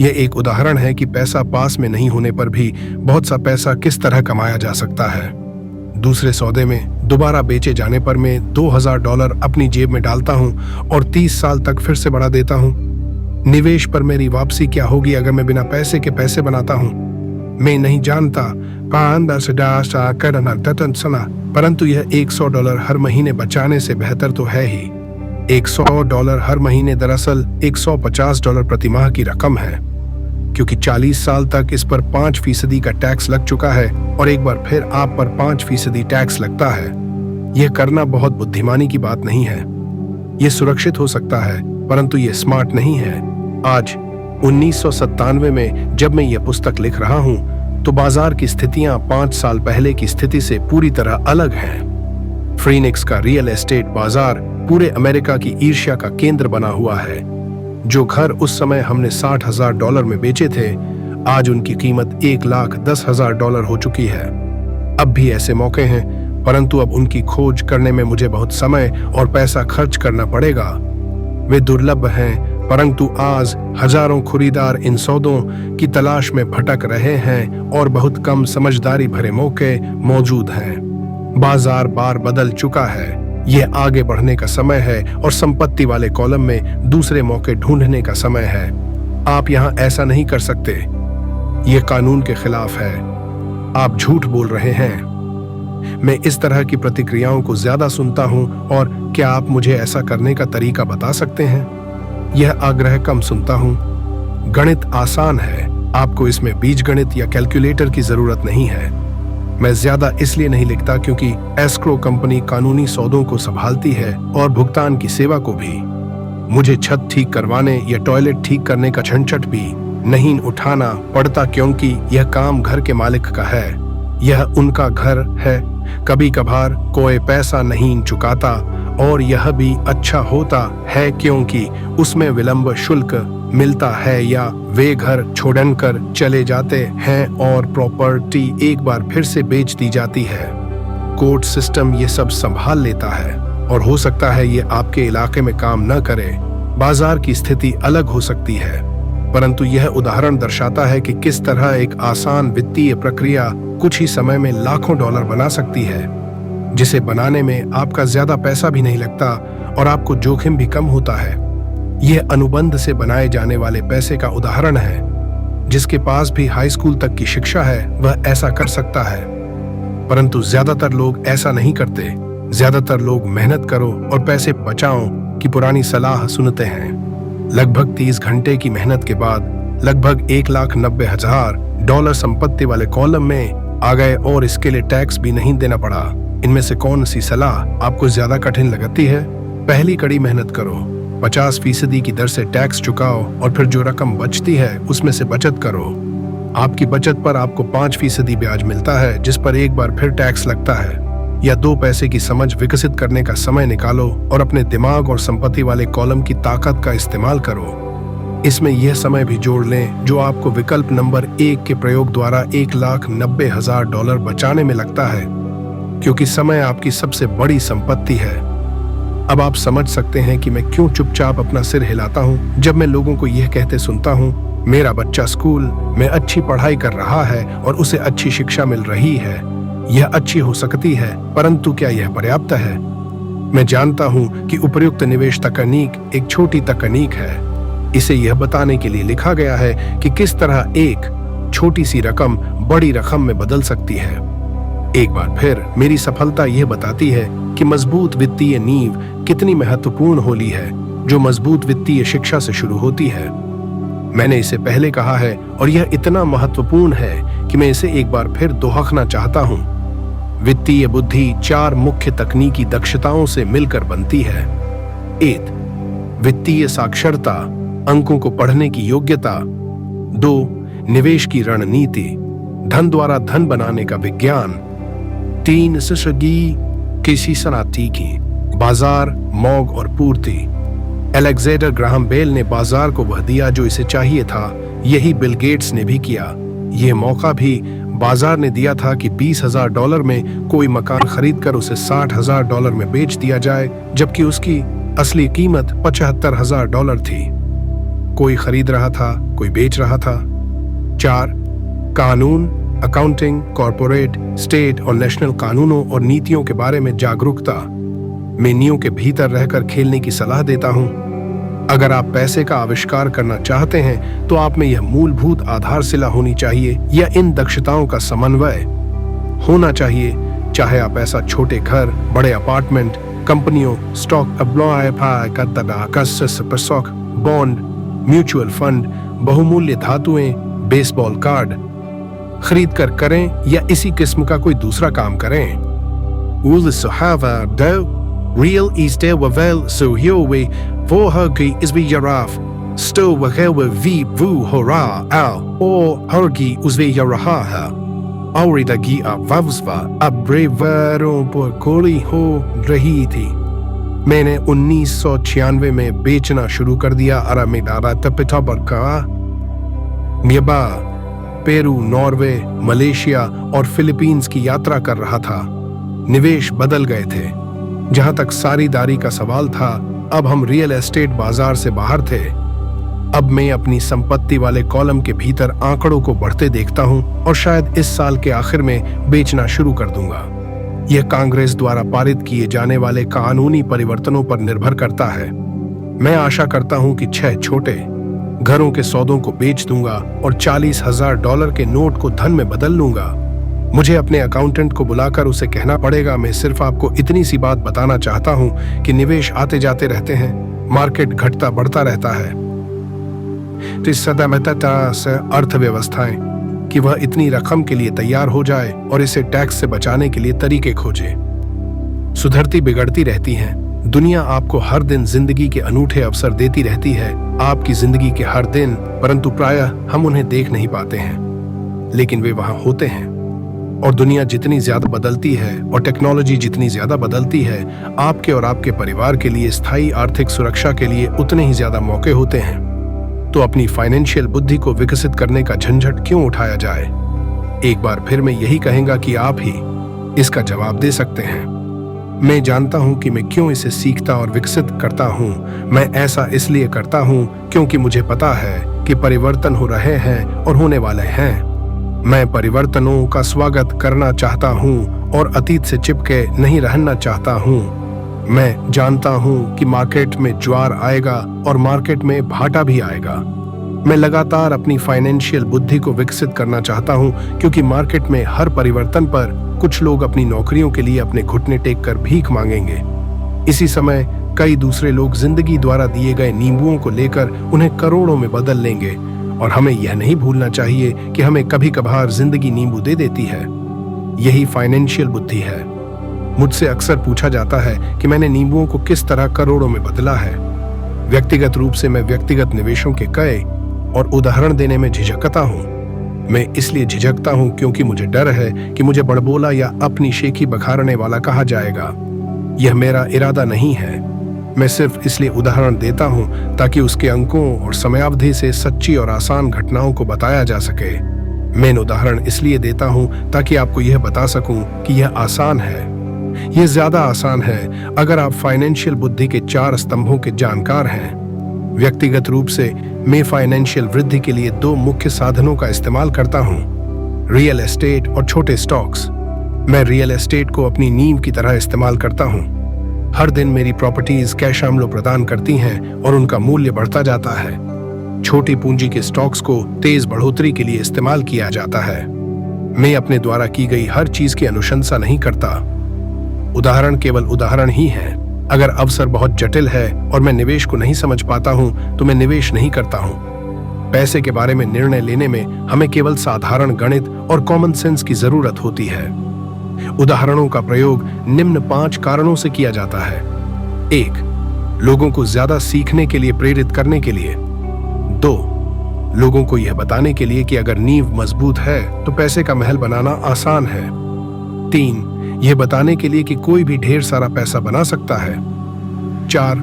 यह एक उदाहरण है कि पैसा पास में नहीं होने पर भी बहुत सा पैसा किस तरह कमाया जा सकता है। दूसरे सौदे में दोबारा बेचे जाने पर मैं $2000 अपनी जेब में डालता हूं और 30 साल तक फिर से बढ़ा देता हूं। निवेश पर मेरी वापसी क्या होगी अगर मैं बिना पैसे के पैसे बनाता हूं? मैं नहीं जानता, परंतु यह $100 हर महीने बचाने से बेहतर तो है ही। $100 हर महीने दरअसल $150 प्रति माह की रकम है, क्योंकि 40 साल तक इस पर 5% का टैक्स लग चुका है और एक बार फिर आप पर 5% टैक्स लगता है। यह करना बहुत बुद्धिमानी की बात नहीं है। यह सुरक्षित हो सकता है, परंतु यह स्मार्ट नहीं है। आज 1997 में जब मैं यह पुस्तक लिख रहा हूं, तो बाजार की स्थितियां 5 साल पहले की स्थिति से पूरी तरह अलग हैं। फ्रीनिक्स का रियल एस्टेट बाजार पूरे अमेरिका की ईर्ष्या का केंद्र बना हुआ है। जो घर उस समय हमने $60,000 में बेचे थे, आज उनकी कीमत $1,10,000 हो चुकी है। अब भी ऐसे मौके हैं, परंतु अब उनकी खोज करने में मुझे बहुत समय और पैसा खर्च करना पड़ेगा। वे दुर्लभ हैं, परंतु आज हजारों खरीदार इन सौदों की तलाश में भटक रहे हैं और बहुत कम समझदारी भरे मौके मौजूद हैं। बाजार बार बदल चुका है। यह आगे बढ़ने का समय है और संपत्ति वाले कॉलम में दूसरे मौके ढूंढने का समय है। आप यहां ऐसा नहीं कर सकते। यह कानून के खिलाफ है। आप झूठ बोल रहे हैं। मैं इस तरह की प्रतिक्रियाओं को ज्यादा सुनता हूं, और क्या आप मुझे ऐसा करने का तरीका बता सकते हैं? यह आग्रह कम सुनता हूं। गणित आसान है, आपको इसमें बीजगणित या कैलकुलेटर की जरूरत नहीं है। मैं ज्यादा इसलिए नहीं लिखता क्योंकि एस्क्रो कंपनी कानूनी सौदों को संभालती है और भुगतान की सेवा को भी। मुझे छत ठीक करवाने या टॉयलेट ठीक करने का झंझट भी नहीं उठाना पड़ता, क्योंकि यह काम घर के मालिक का है। यह उनका घर है। कभी कभार कोई पैसा नहीं चुकाता, और यह भी अच्छा होता है क्योंकि उसमें विलंब शुल्क मिलता है या वे घर छोड़कर चले जाते हैं और प्रॉपर्टी एक बार फिर से बेच दी जाती है। कोर्ट सिस्टम ये सब संभाल लेता है, और हो सकता है ये आपके इलाके में काम न करे। बाजार की स्थिति अलग हो सकती है, परंतु यह उदाहरण दर्शाता है कि किस तरह एक आसान वित्तीय प्रक्रिया कुछ ही समय में लाखों डॉलर बना सकती है, जिसे बनाने में आपका ज्यादा पैसा भी नहीं लगता और आपको जोखिम भी कम होता है। यह अनुबंध से बनाए जाने वाले पैसे का उदाहरण है। जिसके पास भी हाई स्कूल तक की शिक्षा है वह ऐसा कर सकता है, परंतु ज्यादातर लोग ऐसा नहीं करते। ज्यादातर लोग मेहनत करो और पैसे बचाओ की पुरानी सलाह सुनते हैं। लगभग 30 घंटे की मेहनत के बाद लगभग $1,90,000 संपत्ति वाले कॉलम में आ गए और इसके लिए टैक्स भी नहीं देना पड़ा। इनमें से कौन सी सलाह आपको ज्यादा कठिन लगती है? पहली कड़ी मेहनत करो, 50% की दर से टैक्स चुकाओ और फिर जो रकम बचती है उसमें से बचत करो। आपकी बचत पर आपको 5% ब्याज मिलता है, जिस पर एक बार फिर टैक्स लगता है। या 2 पैसे की समझ विकसित करने का समय निकालो और अपने दिमाग और संपत्ति वाले कॉलम की ताकत का इस्तेमाल करो। इसमें यह समय भी जोड़ लें जो आपको विकल्प नंबर 1 के प्रयोग द्वारा $1,90,000 बचाने में लगता है, क्योंकि समय आपकी सबसे बड़ी संपत्ति है। अब आप समझ सकते हैं कि मैं क्यों चुपचाप अपना सिर हिलाता हूं जब मैं लोगों को यह कहते सुनता हूं, मेरा बच्चा स्कूल में अच्छी पढ़ाई कर रहा है और उसे अच्छी शिक्षा मिल रही है। यह अच्छी हो सकती है, परंतु क्या यह पर्याप्त है? मैं जानता हूं कि उपयुक्त निवेश तकनीक एक छोटी तकनीक है। इसे यह बताने के लिए लिखा गया है कि किस तरह एक छोटी सी रकम बड़ी रकम में बदल सकती है। एक बार फिर मेरी सफलता यह बताती है कि मजबूत वित्तीय नींव कितनी महत्वपूर्ण होती है, जो मजबूत वित्तीय शिक्षा से शुरू होती है। मैंने इसे पहले कहा है और यह इतना महत्वपूर्ण है कि मैं इसे एक बार फिर दोहराना चाहता हूं। वित्तीय बुद्धि 4 मुख्य तकनीकी दक्षताओं से मिलकर बनती है। 1. वित्तीय साक्षरता, अंकों को पढ़ने की योग्यता। 2. निवेश की रणनीति, धन द्वारा धन बनाने का विज्ञान। 3. सशगी किसी सनाती की बाजार, मौग और पूर्ति। अलेक्जेंडर ग्राहम बेल ने बाजार को वह दिया जो इसे चाहिए था। यही बिल गेट्स ने भी किया। यह मौका भी बाजार ने दिया था कि $20,000 में कोई मकान खरीदकर उसे $60,000 में बेच दिया जाए, जबकि उसकी असली कीमत $75,000 थी। कोई खरीद रहा था, कोई बेच रहा था। 4. कानून, अकाउंटिंग, कॉरपोरेट, स्टेट और नेशनल कानूनों और नीतियों के बारे में जागरूकता। मैं नियमों के भीतर रहकर खेलने की सलाह देता हूं। अगर आप पैसे का आविष्कार करना चाहते हैं तो आप में यह मूलभूत आधारशिला होनी चाहिए या इन दक्षताओं का समन्वय होना चाहिए, चाहे आप ऐसा छोटे घर, बड़े अपार्टमेंट, कंपनियों, स्टॉक, बॉन्ड, म्यूचुअल फंड, बहुमूल्य धातुएं, बेसबॉल कार्ड खरीद कर करें या इसी किस्म का कोई दूसरा काम करें। Real Easter wavel so hiyowe for hergi is be yaraf. Sto wahewe vi vu hora al or hergi uzve yaraha. Aurida gi a vavsva abrevaron por koli ho रही थी। मैंने 1996 में बेचना शुरू कर दिया। अरामेदारा तपिता बरका म्यबा पेरू, नॉर्वे, मलेशिया और फिलीपींस की यात्रा कर रहा था। निवेश बदल गए थे। जहां तक सारीदारी का सवाल था, अब हम रियल एस्टेट बाजार से बाहर थे। अब मैं अपनी संपत्ति वाले कॉलम के भीतर आंकड़ों को बढ़ते देखता हूं और शायद इस साल के आखिर में बेचना शुरू कर दूंगा। यह कांग्रेस द्वारा पारित किए जाने वाले कानूनी परिवर्तनों पर निर्भर करता है। मैं आशा करता हूं कि 6 छोटे घरों के सौदों को बेच दूंगा और $40,000 के नोट को धन में बदल लूंगा। मुझे अपने अकाउंटेंट को बुलाकर उसे कहना पड़ेगा, मैं सिर्फ आपको इतनी सी बात बताना चाहता हूं कि निवेश आते जाते रहते हैं, मार्केट घटता बढ़ता रहता है। तो इस सदा से अर्थव्यवस्थाएं कि वह इतनी रकम के लिए तैयार हो जाए और इसे टैक्स से बचाने के लिए तरीके खोजे। सुधरती बिगड़ती रहती हैं। दुनिया आपको हर दिन जिंदगी के अनूठे अवसर देती रहती है, आपकी जिंदगी के हर दिन, परंतु प्रायः हम उन्हें देख नहीं पाते हैं, लेकिन वे वहां होते हैं। और दुनिया जितनी ज्यादा बदलती है और टेक्नोलॉजी जितनी ज्यादा बदलती है, आपके और आपके परिवार के लिए स्थायी आर्थिक सुरक्षा के लिए उतने ही ज्यादा मौके होते हैं। तो अपनी फाइनेंशियल बुद्धि को विकसित करने का झंझट क्यों उठाया जाए? एक बार फिर मैं यही कहूंगा कि आप ही इसका जवाब दे सकते हैं। मैं जानता हूं कि मैं क्यों इसे सीखता और विकसित करता हूं। मैं ऐसा इसलिए करता हूं क्योंकि मुझे पता है कि परिवर्तन हो रहे हैं और होने वाले हैं। मैं परिवर्तनों का स्वागत करना चाहता हूं और अतीत से चिपके नहीं रहना चाहता हूं। मैं जानता हूं कि मार्केट में ज्वार आएगा और मार्केट में भाटा भी आएगा। मैं लगातार अपनी फाइनेंशियल बुद्धि को विकसित करना चाहता हूं क्योंकि मार्केट में हर परिवर्तन पर कुछ लोग अपनी नौकरियों के लिए अपने घुटने टेक कर भीख मांगेंगे। इसी समय कई दूसरे लोग जिंदगी द्वारा दिए गए नींबुओं को लेकर उन्हें करोड़ों में बदल लेंगे। और हमें यह नहीं भूलना चाहिए कि हमें कभी कभार जिंदगी नींबू दे देती है। यही फाइनेंशियल बुद्धि है। मुझसे अक्सर पूछा जाता है कि मैंने नींबुओं को किस तरह करोड़ों में बदला है। व्यक्तिगत रूप से मैं व्यक्तिगत निवेशों के कई और उदाहरण देने में झिझकता हूं। मैं इसलिए झिझकता हूं क्योंकि मुझे डर है कि मुझे बड़बोला या अपनी शेखी बखारने वाला कहा जाएगा। यह मेरा इरादा नहीं है। मैं सिर्फ इसलिए उदाहरण देता हूं ताकि उसके अंकों और समयावधि से सच्ची और आसान घटनाओं को बताया जा सके। मैं उदाहरण इसलिए देता हूं ताकि आपको यह बता सकूं कि यह आसान है। यह ज्यादा आसान है अगर आप फाइनेंशियल बुद्धि के 4 स्तंभों के जानकार हैं। व्यक्तिगत रूप से मैं फाइनेंशियल वृद्धि के लिए 2 मुख्य साधनों का इस्तेमाल करता हूं, रियल एस्टेट और छोटे स्टॉक्स। मैं रियल एस्टेट को अपनी नींव की तरह इस्तेमाल करता हूं। हर दिन मेरी प्रॉपर्टीज कैश अम्ल प्रदान करती हैं और उनका मूल्य बढ़ता जाता है। छोटी पूंजी के स्टॉक्स को तेज बढ़ोतरी के लिए इस्तेमाल किया जाता है। मैं अपने द्वारा की गई हर चीज की अनुशंसा नहीं करता। उदाहरण केवल उदाहरण ही है। अगर अवसर बहुत जटिल है और मैं निवेश को नहीं समझ पाता हूं तो मैं निवेश नहीं करता हूं। पैसे के बारे में निर्णय लेने में हमें केवल साधारण गणित और कॉमन सेंस की जरूरत होती है। उदाहरणों का प्रयोग निम्न 5 कारणों से किया जाता है। 1. लोगों को ज्यादा सीखने के लिए प्रेरित करने के लिए। 2. लोगों को यह बताने के लिए कि अगर नींव मजबूत है तो पैसे का महल बनाना आसान है। 3. यह बताने के लिए कि कोई भी ढेर सारा पैसा बना सकता है। 4.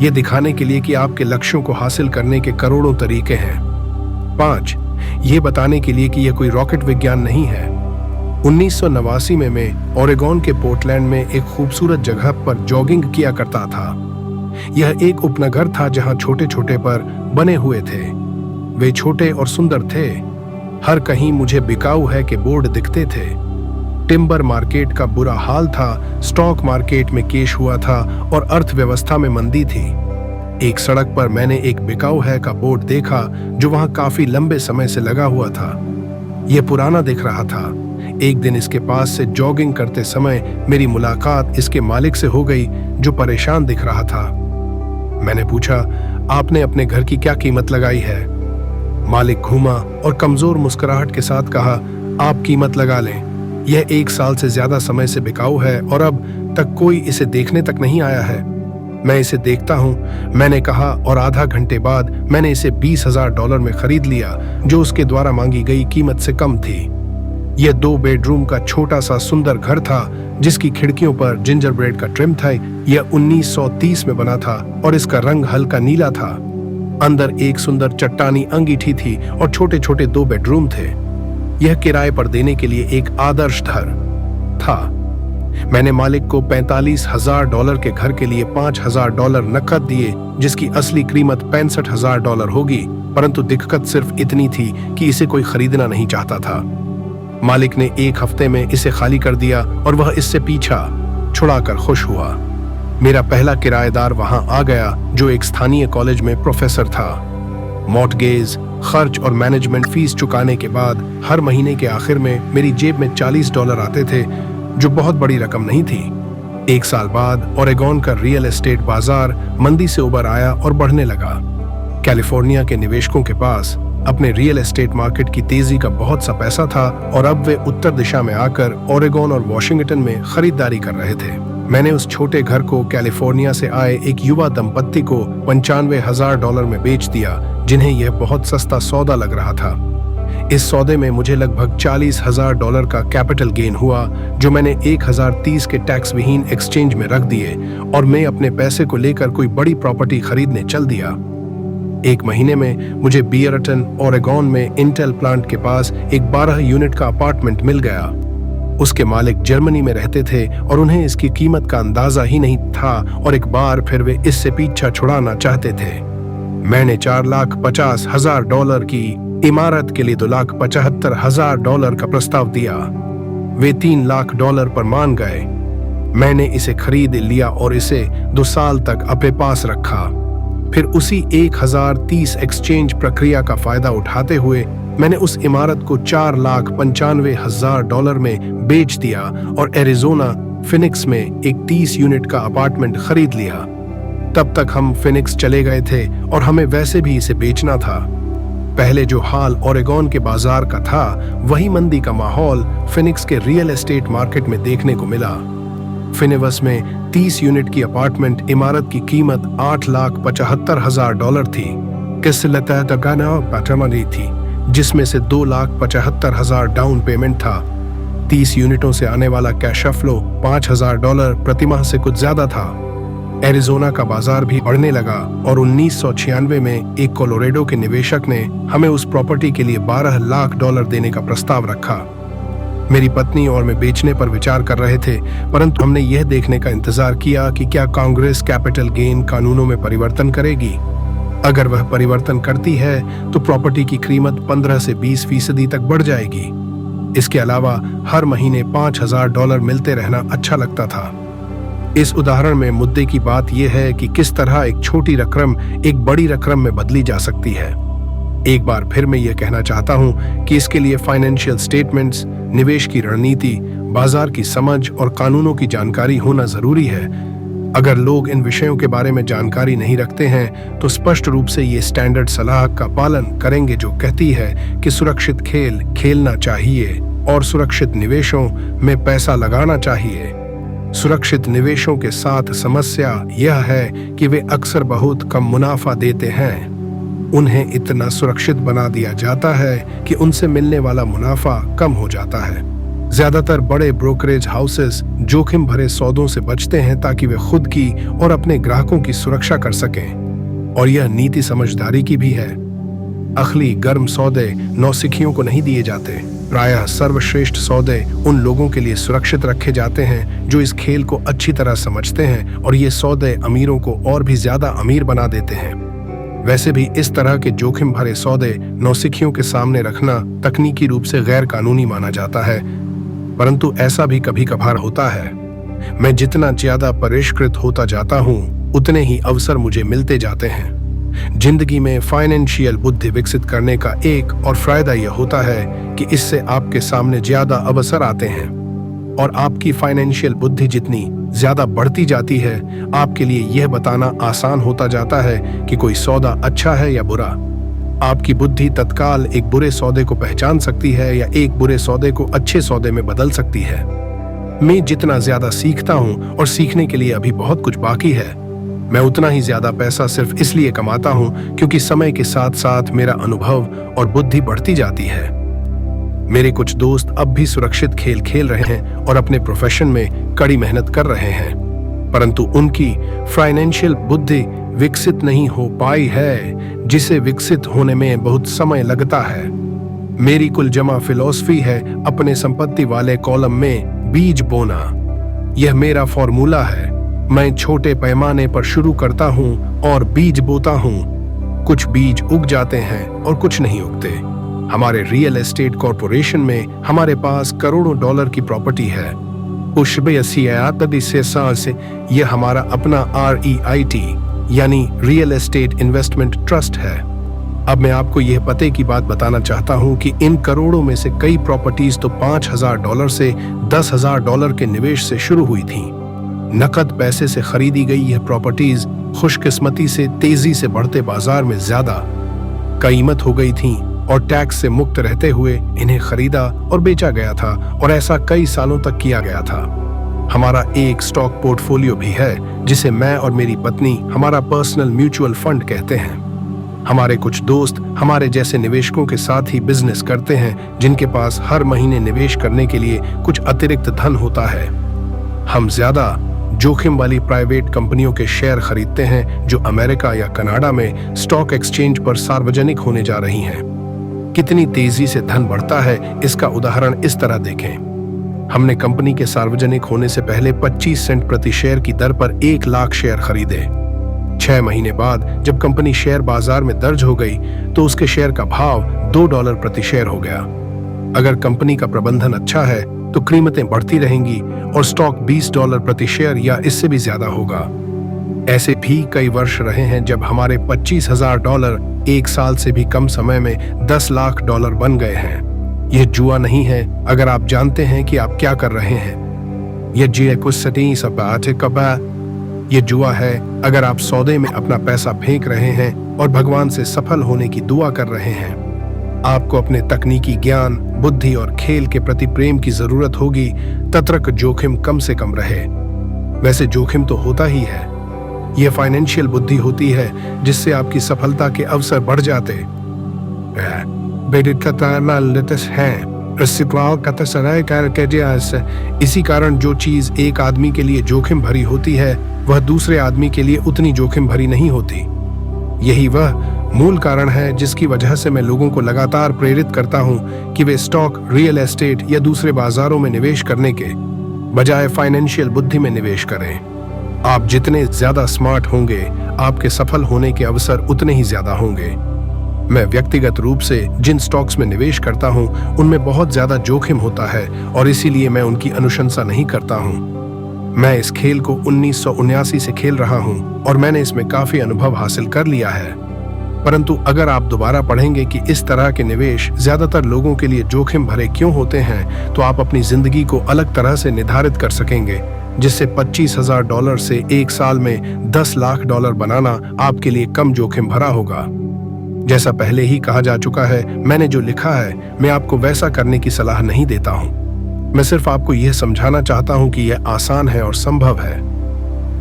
यह दिखाने के लिए कि आपके लक्ष्यों को हासिल करने के करोड़ों तरीके हैं। 5. यह बताने के लिए कि यह कोई रॉकेट विज्ञान नहीं है। 1989 में मैं ओरेगोन के पोर्टलैंड में एक खूबसूरत जगह पर जॉगिंग किया करता था। यह एक उपनगर था जहां छोटे छोटे पर बने हुए थे। वे छोटे और सुंदर थे। हर कहीं मुझे बिकाऊ है के बोर्ड दिखते थे। टिम्बर मार्केट का बुरा हाल था, स्टॉक मार्केट में केश हुआ था और अर्थव्यवस्था में मंदी थी। एक सड़क पर मैंने एक बिकाऊ है का बोर्ड देखा जो वहां काफी लंबे समय से लगा हुआ था। यह पुराना दिख रहा था। एक दिन इसके पास से जॉगिंग करते समय मेरी मुलाकात इसके मालिक से हो गई जो परेशान दिख रहा था। मैंने पूछा, आपने अपने घर की क्या कीमत लगाई है? मालिक घूमा और कमजोर मुस्कुराहट के साथ कहा, आप कीमत लगा लें। यह 1 साल से ज्यादा समय से बिकाऊ है और अब तक कोई इसे देखने तक नहीं आया है। मैं इसे देखता हूं, मैंने कहा, और आधा घंटे बाद मैंने इसे $20,000 में खरीद लिया, जो उसके द्वारा मांगी गई कीमत से कम थी। यह 2 बेडरूम का छोटा सा सुंदर घर था जिसकी खिड़कियों पर जिंजर ब्रेड का ट्रिम था। यह 1930 में बना था और इसका रंग हल्का नीला था। अंदर एक सुंदर चट्टानी अंगीठी थी और छोटे छोटे 2 बेडरूम थे। यह किराए पर देने के लिए एक आदर्श घर था। मैंने मालिक को $45,000 के घर के लिए $5,000 नकद दिए, जिसकी असली कीमत $65,000 होगी, परंतु दिक्कत सिर्फ इतनी थी कि इसे कोई खरीदना नहीं चाहता था। मालिक ने 1 हफ्ते में इसे खाली कर दिया और वह इससे पीछा छुड़ाकर खुश हुआ। मेरा पहला किराएदार वहां आ गया जो एक स्थानीय कॉलेज में प्रोफेसर था। मॉर्टगेज, खर्च और मैनेजमेंट फीस चुकाने के बाद हर महीने के आखिर में मेरी जेब में $40 आते थे, जो बहुत बड़ी रकम नहीं थी। 1 साल बाद ओरेगोन का रियल एस्टेट बाजार मंदी से उबर आया और बढ़ने लगा। कैलिफोर्निया के निवेशकों के पास अपने रियल एस्टेट मार्केट की तेजी का बहुत सा पैसा था और अब वे उत्तर दिशा में आकर ओरेगोन और वॉशिंगटन में खरीदारी कर रहे थे। मैंने उस छोटे घर को कैलिफोर्निया से आए एक युवा दंपत्ति को $95,000 में बेच दिया, जिन्हें यह बहुत सस्ता सौदा लग रहा था। इस सौदे में मुझे लगभग $40,000 का कैपिटल गेन हुआ, जो मैंने 1030 के टैक्स विहीन एक्सचेंज में रख दिए और मैं अपने पैसे को लेकर कोई बड़ी प्रॉपर्टी खरीदने चल दिया। 1 महीने में मुझे बियरटन, ओरेगोन में इंटेल प्लांट के पास एक 12 यूनिट का अपार्टमेंट मिल गया। उसके मालिक जर्मनी में रहते थे और उन्हें इसकी कीमत का अंदाजा ही नहीं था और एक बार फिर वे इससे पीछा छुड़ाना चाहते थे। मैंने $4,50,000 की इमारत के लिए $2,75,000 का प्रस्ताव दिया। वे $3,00,000 पर मान गए। मैंने इसे खरीद लिया और इसे 2 साल तक अपने पास रखा। फिर उसी 1030 एक्सचेंज प्रक्रिया का फायदा उठाते हुए मैंने उस इमारत को $4,95,000 में बेच दिया और एरिजोना फिनिक्स में एक 30 यूनिट का अपार्टमेंट खरीद लिया। तब तक हम फिनिक्स चले गए थे और हमें वैसे भी इसे बेचना था। पहले जो हाल ओरेगोन के बाजार का था, वही मंदी का माहौल फिनिक्स के रियल एस्टेट मार्केट में देखने को मिला। फिनिवस में 30 यूनिट की अपार्टमेंट इमारत की कीमत $8,75,000 थी। थी, जिसमें से $2,75,000 डाउन पेमेंट था। 30 यूनिटों से आने वाला कैश फ्लो $5,000 प्रतिमाह से कुछ ज्यादा था। एरिजोना का बाजार भी बढ़ने लगा और 1996 में एक कोलोरेडो के निवेशक ने हमें उस प्रॉपर्टी के लिए $12,00,000 देने का प्रस्ताव रखा। मेरी पत्नी और मैं बेचने पर विचार कर रहे थे, परंतु हमने यह देखने का इंतजार किया कि क्या कांग्रेस कैपिटल गेन कानूनों में परिवर्तन करेगी। अगर वह परिवर्तन करती है तो प्रॉपर्टी की कीमत 15 से 20% तक बढ़ जाएगी। इसके अलावा हर महीने $5,000 मिलते रहना अच्छा लगता था। इस उदाहरण में मुद्दे की बात यह है कि किस तरह एक छोटी रकम एक बड़ी रकम में बदली जा सकती है। एक बार फिर मैं यह कहना चाहता हूं कि इसके लिए फाइनेंशियल स्टेटमेंट्स, निवेश की रणनीति, बाजार की समझ और कानूनों की जानकारी होना जरूरी है। अगर लोग इन विषयों के बारे में जानकारी नहीं रखते हैं तो स्पष्ट रूप से ये स्टैंडर्ड सलाह का पालन करेंगे जो कहती है कि सुरक्षित खेल खेलना चाहिए और सुरक्षित निवेशों में पैसा लगाना चाहिए। सुरक्षित निवेशों के साथ समस्या यह है कि वे अक्सर बहुत कम मुनाफा देते हैं। उन्हें इतना सुरक्षित बना दिया जाता है कि उनसे मिलने वाला मुनाफा कम हो जाता है। ज्यादातर बड़े ब्रोकरेज हाउसेस जोखिम भरे सौदों से बचते हैं ताकि वे खुद की और अपने ग्राहकों की सुरक्षा कर सकें, और यह नीति समझदारी की भी है। अखली गर्म सौदे नौसिखियों को नहीं दिए जाते, प्रायः सर्वश्रेष्ठ सौदे उन लोगों के लिए सुरक्षित रखे जाते हैं जो इस खेल को अच्छी तरह समझते हैं, और ये सौदे अमीरों को और भी ज्यादा अमीर बना देते हैं। वैसे भी इस तरह के जोखिम भरे सौदे नौसिखियों के सामने रखना तकनीकी रूप से गैर कानूनी माना जाता है, परंतु ऐसा भी कभी कभार होता है। मैं जितना ज्यादा परिष्कृत होता जाता हूँ उतने ही अवसर मुझे मिलते जाते हैं। जिंदगी में फाइनेंशियल बुद्धि विकसित करने का एक और फायदा यह होता है कि इससे आपके सामने ज्यादा अवसर आते हैं, और आपकी फाइनेंशियल बुद्धि जितनी ज्यादा बढ़ती जाती है, आपके लिए यह बताना आसान होता जाता है कि कोई सौदा अच्छा है या बुरा। आपकी बुद्धि तत्काल एक बुरे सौदे को पहचान सकती है या एक बुरे सौदे को अच्छे सौदे में बदल सकती है। मैं जितना ज्यादा सीखता हूँ, और सीखने के लिए अभी बहुत कुछ बाकी है, मैं उतना ही ज्यादा पैसा सिर्फ इसलिए कमाता हूँ क्योंकि समय के साथ साथ मेरा अनुभव और बुद्धि बढ़ती जाती है। मेरे कुछ दोस्त अब भी सुरक्षित खेल खेल रहे हैं और अपने प्रोफेशन में कड़ी मेहनत कर रहे हैं, परंतु उनकी फाइनेंशियल बुद्धि विकसित नहीं हो पाई है, जिसे विकसित होने में बहुत समय लगता है। मेरी कुल जमा फिलॉसफी है अपने संपत्ति वाले कॉलम में बीज बोना। यह मेरा फॉर्मूला है। मैं छोटे पैमाने पर शुरू करता हूँ और बीज बोता हूँ। कुछ बीज उग जाते हैं और कुछ नहीं उगते। हमारे रियल एस्टेट कॉरपोरेशन में हमारे पास करोड़ों डॉलर की प्रॉपर्टी है। से यह हमारा अपना REIT यानी रियल एस्टेट इन्वेस्टमेंट ट्रस्ट है। अब मैं आपको यह पते की बात बताना चाहता हूं कि इन करोड़ों में से कई प्रॉपर्टीज तो $5,000 से $10,000 के निवेश से शुरू हुई थीं। नकद पैसे से खरीदी गई यह प्रॉपर्टीज खुशकिस्मती से तेजी से बढ़ते बाजार में ज्यादा कीमत हो गई थीं, और टैक्स से मुक्त रहते हुए इन्हें खरीदा और बेचा गया था, और ऐसा कई सालों तक किया गया था। हमारा एक स्टॉक पोर्टफोलियो भी है जिसे मैं और मेरी पत्नी हमारा पर्सनल म्यूचुअल फंड कहते हैं। हमारे कुछ दोस्त हमारे जैसे निवेशकों के साथ ही बिजनेस करते हैं जिनके पास हर महीने निवेश करने के लिए कुछ अतिरिक्त धन होता है। हम ज्यादा जोखिम वाली प्राइवेट कंपनियों के शेयर खरीदते हैं जो अमेरिका या कनाडा में स्टॉक एक्सचेंज पर सार्वजनिक होने जा रही हैं। कितनी तेजी से धन बढ़ता है इसका उदाहरण इस तरह देखें। हमने कंपनी के सार्वजनिक होने से पहले 25 सेंट प्रति शेयर की दर पर 1 लाख शेयर खरीदे। 6 महीने बाद जब कंपनी शेयर बाजार में दर्ज हो गई तो उसके शेयर का भाव $2 प्रति शेयर हो गया। अगर कंपनी का प्रबंधन अच्छा है तो कीमतें बढ़ती रहेंगी और स्टॉक $20 प्रति शेयर या इससे भी ज्यादा होगा। ऐसे भी कई वर्ष रहे हैं जब हमारे $25,000 1 साल से भी कम समय में $10 लाख बन गए हैं। यह जुआ नहीं है अगर आप जानते हैं कि आप क्या कर रहे हैं। यह जुआ है अगर आप सौदे में अपना पैसा फेंक रहे हैं और भगवान से सफल होने की दुआ कर रहे हैं। आपको अपने तकनीकी ज्ञान, बुद्धि और खेल के प्रति प्रेम की जरूरत होगी, तत्रक जोखिम कम से कम रहे। वैसे जोखिम तो होता ही है। यह फाइनेंशियल बुद्धि होती है जिससे आपकी सफलता के अवसर बढ़ जाते हैं। इसी कारण जो चीज एक आदमी के लिए जोखिम भरी होती है वह दूसरे आदमी के लिए उतनी जोखिम भरी नहीं होती। यही वह मूल कारण है जिसकी वजह से मैं लोगों को लगातार प्रेरित करता हूं कि वे स्टॉक, रियल एस्टेट या दूसरे बाजारों में निवेश करने के बजाय फाइनेंशियल बुद्धि में निवेश करें। आप जितने ज्यादा स्मार्ट होंगे, आपके सफल होने के अवसर उतने ही ज्यादा होंगे। मैं व्यक्तिगत रूप से जिन स्टॉक्स में निवेश करता हूं, उनमें बहुत ज्यादा जोखिम होता है और इसीलिए मैं उनकी अनुशंसा नहीं करता हूं। मैं इस खेल को 1979 से खेल रहा हूं और मैंने इसमें काफी अनुभव हासिल कर लिया है। परंतु अगर आप दोबारा पढ़ेंगे कि इस तरह के निवेश ज्यादातर लोगों के लिए जोखिम भरे क्यों होते हैं, तो आप अपनी जिंदगी को अलग तरह से निर्धारित कर सकेंगे, जिससे $25,000 से 1 साल में $10 लाख बनाना आपके लिए कम जोखिम भरा होगा। जैसा पहले ही कहा जा चुका है, मैंने जो लिखा है मैं आपको वैसा करने की सलाह नहीं देता हूँ। मैं सिर्फ आपको यह समझाना चाहता हूँ कि यह आसान है और संभव है।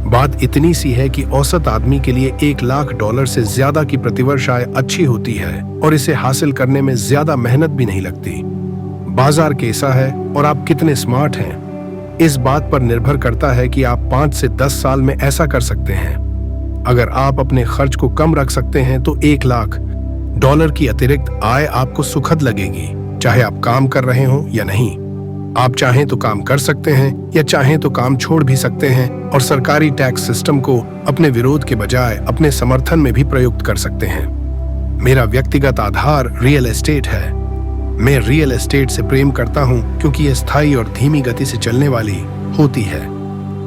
बात इतनी सी है कि औसत आदमी के लिए $1 लाख से ज्यादा की प्रतिवर्ष आय अच्छी होती है और इसे हासिल करने में ज्यादा मेहनत भी नहीं लगती। बाजार कैसा है और आप कितने स्मार्ट हैं, इस बात पर निर्भर करता है कि आप 5 से 10 साल में ऐसा कर सकते हैं। अगर आप अपने खर्च को कम रख सकते हैं तो $1 लाख की अतिरिक्त आय आपको सुखद लगेगी। चाहे आप काम कर रहे हो या नहीं। आप चाहें तो काम कर सकते हैं या चाहें तो काम छोड़ भी सकते हैं और सरकारी टैक्स सिस्टम को अपने विरोध के बजाय अपने समर्थन में भी प्रयुक्त कर सकते हैं। मेरा व्यक्तिगत आधार रियल एस्टेट है। मैं रियल एस्टेट से प्रेम करता हूं क्योंकि यह स्थायी और धीमी गति से चलने वाली होती है।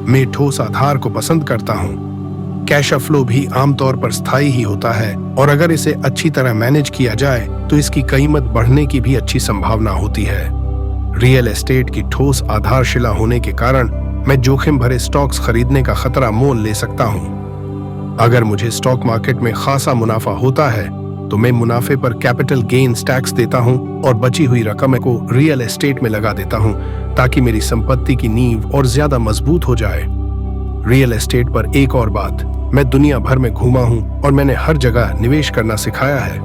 मैं ठोस आधार को पसंद करता हूं। कैश फ्लो भी आमतौर पर स्थायी ही होता है और अगर इसे अच्छी तरह मैनेज किया जाए तो इसकी कीमत बढ़ने की भी अच्छी संभावना होती है। रियल एस्टेट की ठोस आधारशिला होने के कारण मैं जोखिम भरे स्टॉक्स खरीदने का खतरा मोल ले सकता हूं। अगर मुझे स्टॉक मार्केट में खासा मुनाफा होता है तो मैं मुनाफे पर कैपिटल गेन्स टैक्स देता हूं और बची हुई रकम को रियल एस्टेट में लगा देता हूं ताकि मेरी संपत्ति की नींव और ज्यादा मजबूत हो जाए। रियल एस्टेट पर एक और बात, मैं दुनिया भर में घूमा हूं और मैंने हर जगह निवेश करना सिखाया है।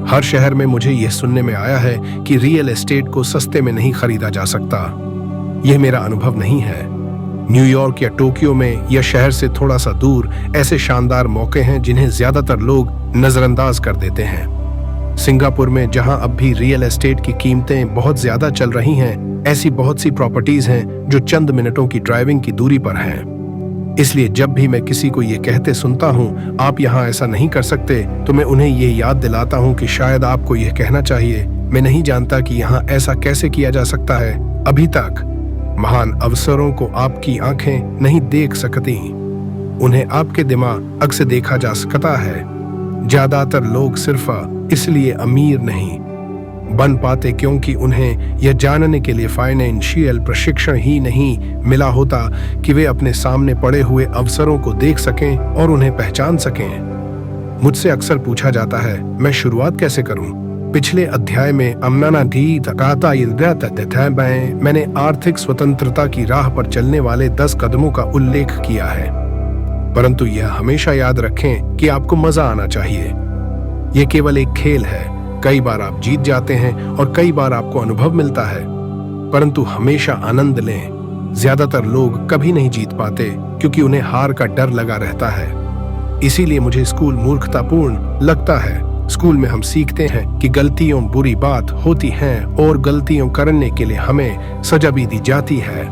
हर शहर में मुझे यह सुनने में आया है कि रियल एस्टेट को सस्ते में नहीं खरीदा जा सकता। यह मेरा अनुभव नहीं है। न्यूयॉर्क या टोक्यो में या शहर से थोड़ा सा दूर ऐसे शानदार मौके हैं जिन्हें ज्यादातर लोग नजरअंदाज कर देते हैं। सिंगापुर में जहां अब भी रियल एस्टेट की कीमतें बहुत ज्यादा चल रही हैं, ऐसी बहुत सी प्रॉपर्टीज हैं जो चंद मिनटों की ड्राइविंग की दूरी पर हैं। इसलिए जब भी मैं किसी को ये कहते सुनता हूं आप यहाँ ऐसा नहीं कर सकते तो मैं उन्हें ये याद दिलाता हूं कि शायद आपको यह कहना चाहिए, मैं नहीं जानता कि यहाँ ऐसा कैसे किया जा सकता है। अभी तक महान अवसरों को आपकी आंखें नहीं देख सकती, उन्हें आपके दिमाग से देखा जा सकता है। ज्यादातर लोग सिर्फ इसलिए अमीर नहीं बन पाते क्योंकि उन्हें यह जानने के लिए फाइनेंशियल प्रशिक्षण ही नहीं मिला होता कि वे अपने सामने पड़े हुए अवसरों को देख सकें और उन्हें पहचान सकें। मुझसे अक्सर पूछा जाता है मैं शुरुआत कैसे करूं? पिछले अध्याय में मैंने आर्थिक स्वतंत्रता की राह पर चलने वाले 10 कदमों का उल्लेख किया है, परंतु यह हमेशा याद रखें कि आपको मजा आना चाहिए। यह केवल एक खेल है। कई बार आप जीत जाते हैं और कई बार आपको अनुभव मिलता है, परंतु हमेशा आनंद लें। ज्यादातर लोग कभी नहीं जीत पाते क्योंकि उन्हें हार का डर लगा रहता है। इसीलिए मुझे स्कूल मूर्खतापूर्ण लगता है। स्कूल में हम सीखते हैं कि गलतियां बुरी बात होती हैं और गलतियां करने के लिए हमें सजा भी दी जाती है,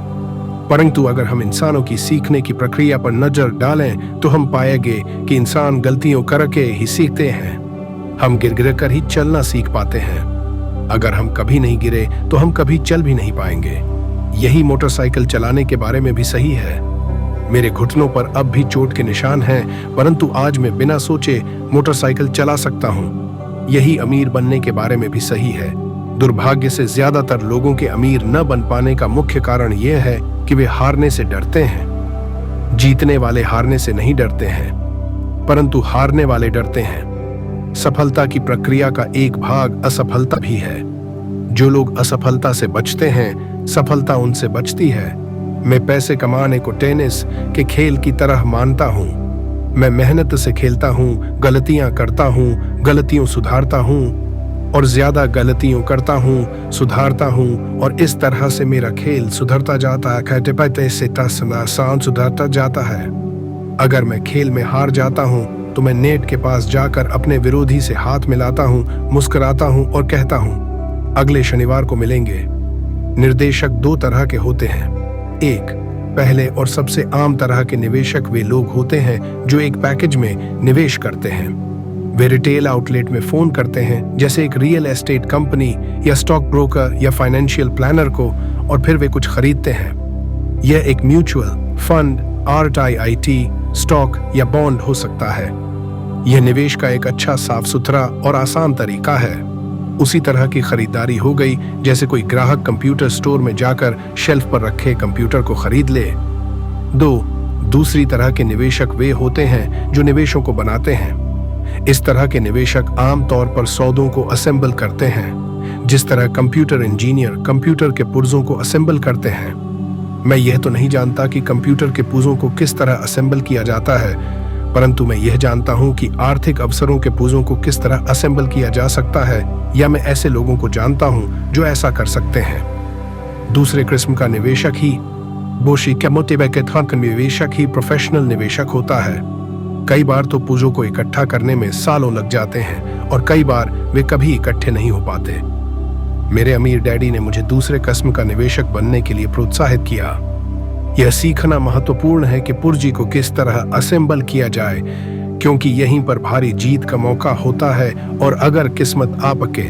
परंतु अगर हम इंसानों की सीखने की प्रक्रिया पर नजर डालें तो हम पाएंगे कि इंसान गलतियों करके ही सीखते हैं। हम गिर गिर कर ही चलना सीख पाते हैं। अगर हम कभी नहीं गिरे तो हम कभी चल भी नहीं पाएंगे। यही मोटरसाइकिल चलाने के बारे में भी सही है। मेरे घुटनों पर अब भी चोट के निशान हैं, परंतु आज मैं बिना सोचे मोटरसाइकिल चला सकता हूँ। यही अमीर बनने के बारे में भी सही है। दुर्भाग्य से ज्यादातर लोगों के अमीर न बन पाने का मुख्य कारण यह है कि वे हारने से डरते हैं। जीतने वाले हारने से नहीं डरते हैं, परंतु हारने वाले डरते हैं। सफलता की प्रक्रिया का एक भाग असफलता भी है। जो लोग असफलता से बचते हैं, सफलता उनसे बचती है। मैं पैसे कमाने को टेनिस के खेल की तरह मानता हूँ। मैं मेहनत से खेलता हूँ, गलतियां करता हूँ, गलतियों सुधारता हूँ और ज्यादा गलतियों करता हूँ, सुधारता हूँ और इस तरह से मेरा खेल सुधरता जाता है। कहते से आसान सुधरता जाता है। अगर मैं खेल में हार जाता हूँ तो मैं नेट के पास जाकर अपने विरोधी से हाथ मिलाता हूँ, मुस्कुराता हूँ और कहता हूँ अगले शनिवार को मिलेंगे। निर्देशक 2 तरह के होते हैं। एक, पहले और सबसे आम तरह के निवेशक वे लोग होते हैं जो एक पैकेज में निवेश करते हैं। वे रिटेल आउटलेट में फोन करते हैं, जैसे एक रियल एस्टेट कंपनी या स्टॉक ब्रोकर या फाइनेंशियल प्लानर को, और फिर वे कुछ खरीदते हैं। यह एक म्यूचुअल फंड, RTIT, स्टॉक या बॉन्ड हो सकता है। यह निवेश का एक अच्छा, साफ सुथरा और आसान तरीका है। उसी तरह की खरीदारी हो गई जैसे कोई ग्राहक कंप्यूटर स्टोर में जाकर शेल्फ पर रखे कंप्यूटर को खरीद ले। 2, दूसरी तरह के निवेशक वे होते हैं जो निवेशों को बनाते हैं। इस तरह के निवेशक आमतौर पर सौदों को असेंबल करते हैं, जिस तरह कंप्यूटर इंजीनियर कंप्यूटर के पुर्जों को असेंबल करते हैं। मैं यह तो नहीं जानता कि कंप्यूटर के पुर्जों को किस तरह असेंबल किया जाता है, परंतु मैं यह जानता हूं कि आर्थिक अवसरों के पुर्जों को किस तरह असेंबल किया जा सकता है, या मैं ऐसे लोगों को जानता हूं जो ऐसा कर सकते हैं। दूसरे किस्म का निवेशक ही निवेशक ही प्रोफेशनल निवेशक होता है। कई बार तो पुर्जों को इकट्ठा करने में सालों लग जाते हैं और कई बार वे कभी इकट्ठे नहीं हो पाते। मेरे अमीर डैडी ने मुझे दूसरे किस्म का निवेशक बनने के लिए प्रोत्साहित किया। यह सीखना महत्वपूर्ण है कि पूंजी को किस तरह असेंबल किया जाए, क्योंकि यहीं पर भारी जीत का मौका होता है, और अगर किस्मत आपके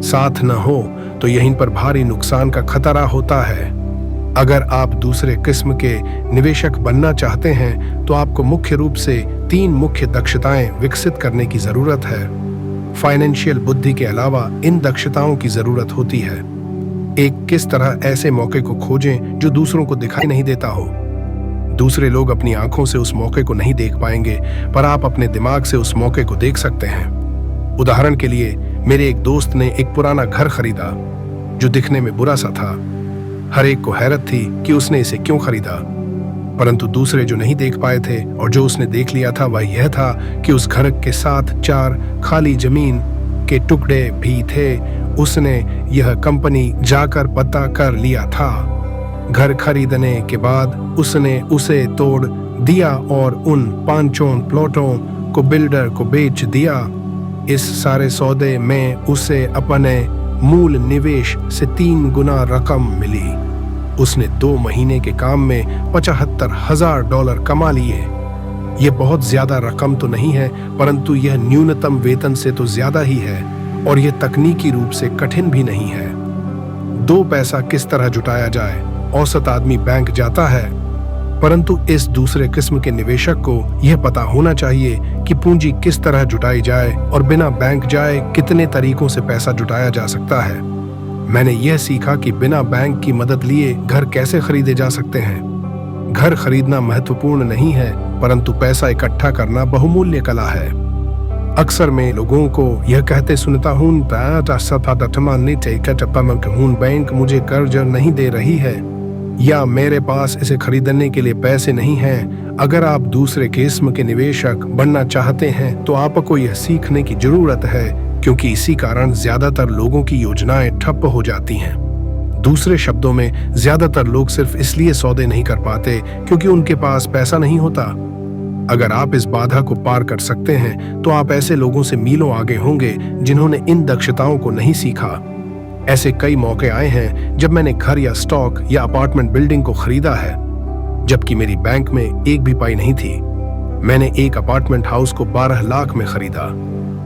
साथ न हो तो यहीं पर भारी नुकसान का खतरा होता है। अगर आप दूसरे किस्म के निवेशक बनना चाहते हैं तो आपको मुख्य रूप से 3 मुख्य दक्षताएं विकसित करने की जरूरत है। फाइनेंशियल बुद्धि के अलावा इन दक्षताओं की जरूरत होती है। एक, किस तरह ऐसे मौके को खोजें जो दूसरों को दिखाई नहीं देता हो। दूसरे लोग अपनी आंखों से उस मौके को नहीं देख पाएंगे, पर आप अपने दिमाग से उस मौके को देख सकते हैं। उदाहरण के लिए, मेरे एक दोस्त ने एक पुराना घर खरीदा जो दिखने में बुरा सा था। हर एक को हैरत थी कि उसने इसे क्यों खरीदा, परंतु दूसरे जो नहीं देख पाए थे और जो उसने देख लिया था वह यह था कि उस घर के साथ 4 खाली जमीन के टुकड़े भी थे। उसने यह कंपनी जाकर पता कर लिया था। घर खरीदने के बाद उसने उसे तोड़ दिया और उन 5 प्लॉटों को बिल्डर को बेच दिया। इस सारे सौदे में उसे अपने मूल निवेश से 3 गुना रकम मिली। उसने 2 महीने के काम में $75,000 कमा लिए। यह बहुत ज्यादा रकम तो नहीं है, परंतु यह न्यूनतम वेतन से तो ज्यादा ही है, और यह तकनीकी रूप से कठिन भी नहीं है। 2 पैसा किस तरह जुटाया जाए। औसत आदमी बैंक जाता है, परंतु इस दूसरे किस्म के निवेशक को यह पता होना चाहिए कि पूंजी किस तरह जुटाई जाए और बिना बैंक जाए कितने तरीकों से पैसा जुटाया जा सकता है। मैंने यह सीखा कि बिना बैंक की मदद लिए घर कैसे खरीदे जा सकते हैं। घर खरीदना महत्वपूर्ण नहीं है, परंतु पैसा इकट्ठा करना बहुमूल्य कला है। अक्सर मैं लोगों को यह कहते सुनता हूँ, बैंक मुझे कर्ज नहीं दे रही है, या मेरे पास इसे खरीदने के लिए पैसे नहीं हैं। अगर आप दूसरे किस्म के निवेशक बनना चाहते हैं तो आपको यह सीखने की जरूरत है, क्योंकि इसी कारण ज्यादातर लोगों की योजनाएं ठप्प हो जाती हैं। दूसरे शब्दों में, ज्यादातर लोग सिर्फ इसलिए सौदे नहीं कर पाते क्योंकि उनके पास पैसा नहीं होता। अगर आप इस बाधा को पार कर सकते हैं तो आप ऐसे लोगों से मीलों आगे होंगे जिन्होंने इन दक्षताओं को नहीं सीखा। ऐसे कई मौके आए हैं जब मैंने घर या स्टॉक या अपार्टमेंट बिल्डिंग को खरीदा है, जबकि मेरी बैंक में एक भी पाई नहीं थी। मैंने एक अपार्टमेंट हाउस को 12 लाख में खरीदा।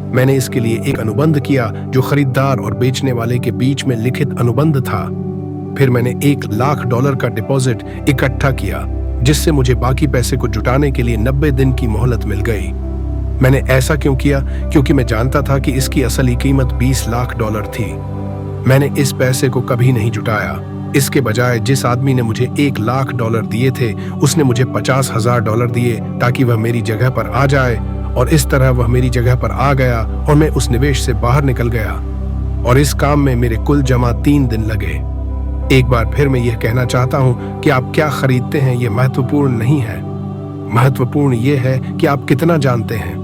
मैंने इसके लिए एक अनुबंध किया जो खरीदार और बेचने वाले के बीच में लिखित अनुबंध था। फिर मैंने $1 लाख का डिपॉजिट इकट्ठा किया, जिससे मुझे बाकी पैसे को जुटाने के लिए 90 दिन की मोहलत मिल गई। मैंने ऐसा क्यों किया? क्योंकि मैं जानता था कि इसकी असली कीमत $20 लाख थी। मैंने इस पैसे को कभी नहीं जुटाया। इसके बजाय जिस आदमी ने मुझे $1 लाख दिए थे, उसने मुझे $50,000 दिए ताकि वह मेरी जगह पर आ जाए, और इस तरह वह मेरी जगह पर आ गया और मैं उस निवेश से बाहर निकल गया। और इस काम में मेरे कुल जमा 3 दिन लगे। एक बार फिर मैं यह कहना चाहता हूं कि आप क्या खरीदते हैं यह महत्वपूर्ण नहीं है। महत्वपूर्ण यह है कि आप कितना जानते हैं।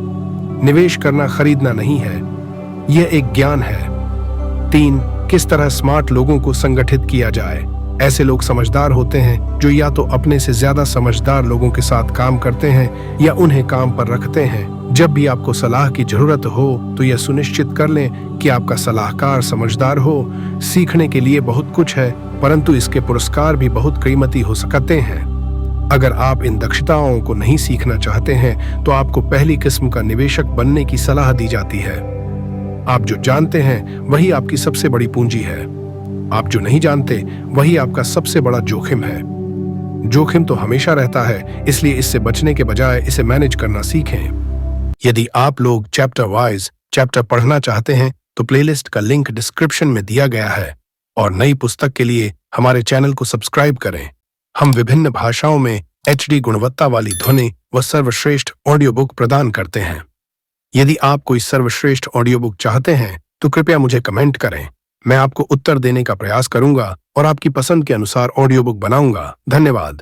निवेश करना खरीदना नहीं है, यह एक ज्ञान है। 3, किस तरह स्मार्ट लोगों को संगठित किया जाए। ऐसे लोग समझदार होते हैं जो या तो अपने से ज्यादा समझदार लोगों के साथ काम करते हैं या उन्हें काम पर रखते हैं। जब भी आपको सलाह की जरूरत हो तो यह सुनिश्चित कर लें कि आपका सलाहकार समझदार हो। सीखने के लिए बहुत कुछ है, परंतु इसके पुरस्कार भी बहुत कीमती हो सकते हैं। अगर आप इन दक्षताओं को नहीं सीखना चाहते हैं तो आपको पहली किस्म का निवेशक बनने की सलाह दी जाती है। आप जो जानते हैं वही आपकी सबसे बड़ी पूंजी है। आप जो नहीं जानते वही आपका सबसे बड़ा जोखिम है। जोखिम तो हमेशा रहता है, इसलिए इससे बचने के बजाय इसे मैनेज करना सीखें। यदि आप लोग चैप्टर वाइज चैप्टर पढ़ना चाहते हैं तो प्लेलिस्ट का लिंक डिस्क्रिप्शन में दिया गया है, और नई पुस्तक के लिए हमारे चैनल को सब्सक्राइब करें। हम विभिन्न भाषाओं में HD गुणवत्ता वाली ध्वनि व सर्वश्रेष्ठ ऑडियो बुक प्रदान करते हैं। यदि आप कोई सर्वश्रेष्ठ ऑडियो बुक चाहते हैं तो कृपया मुझे कमेंट करें। मैं आपको उत्तर देने का प्रयास करूंगा और आपकी पसंद के अनुसार ऑडियो बुक बनाऊंगा। धन्यवाद।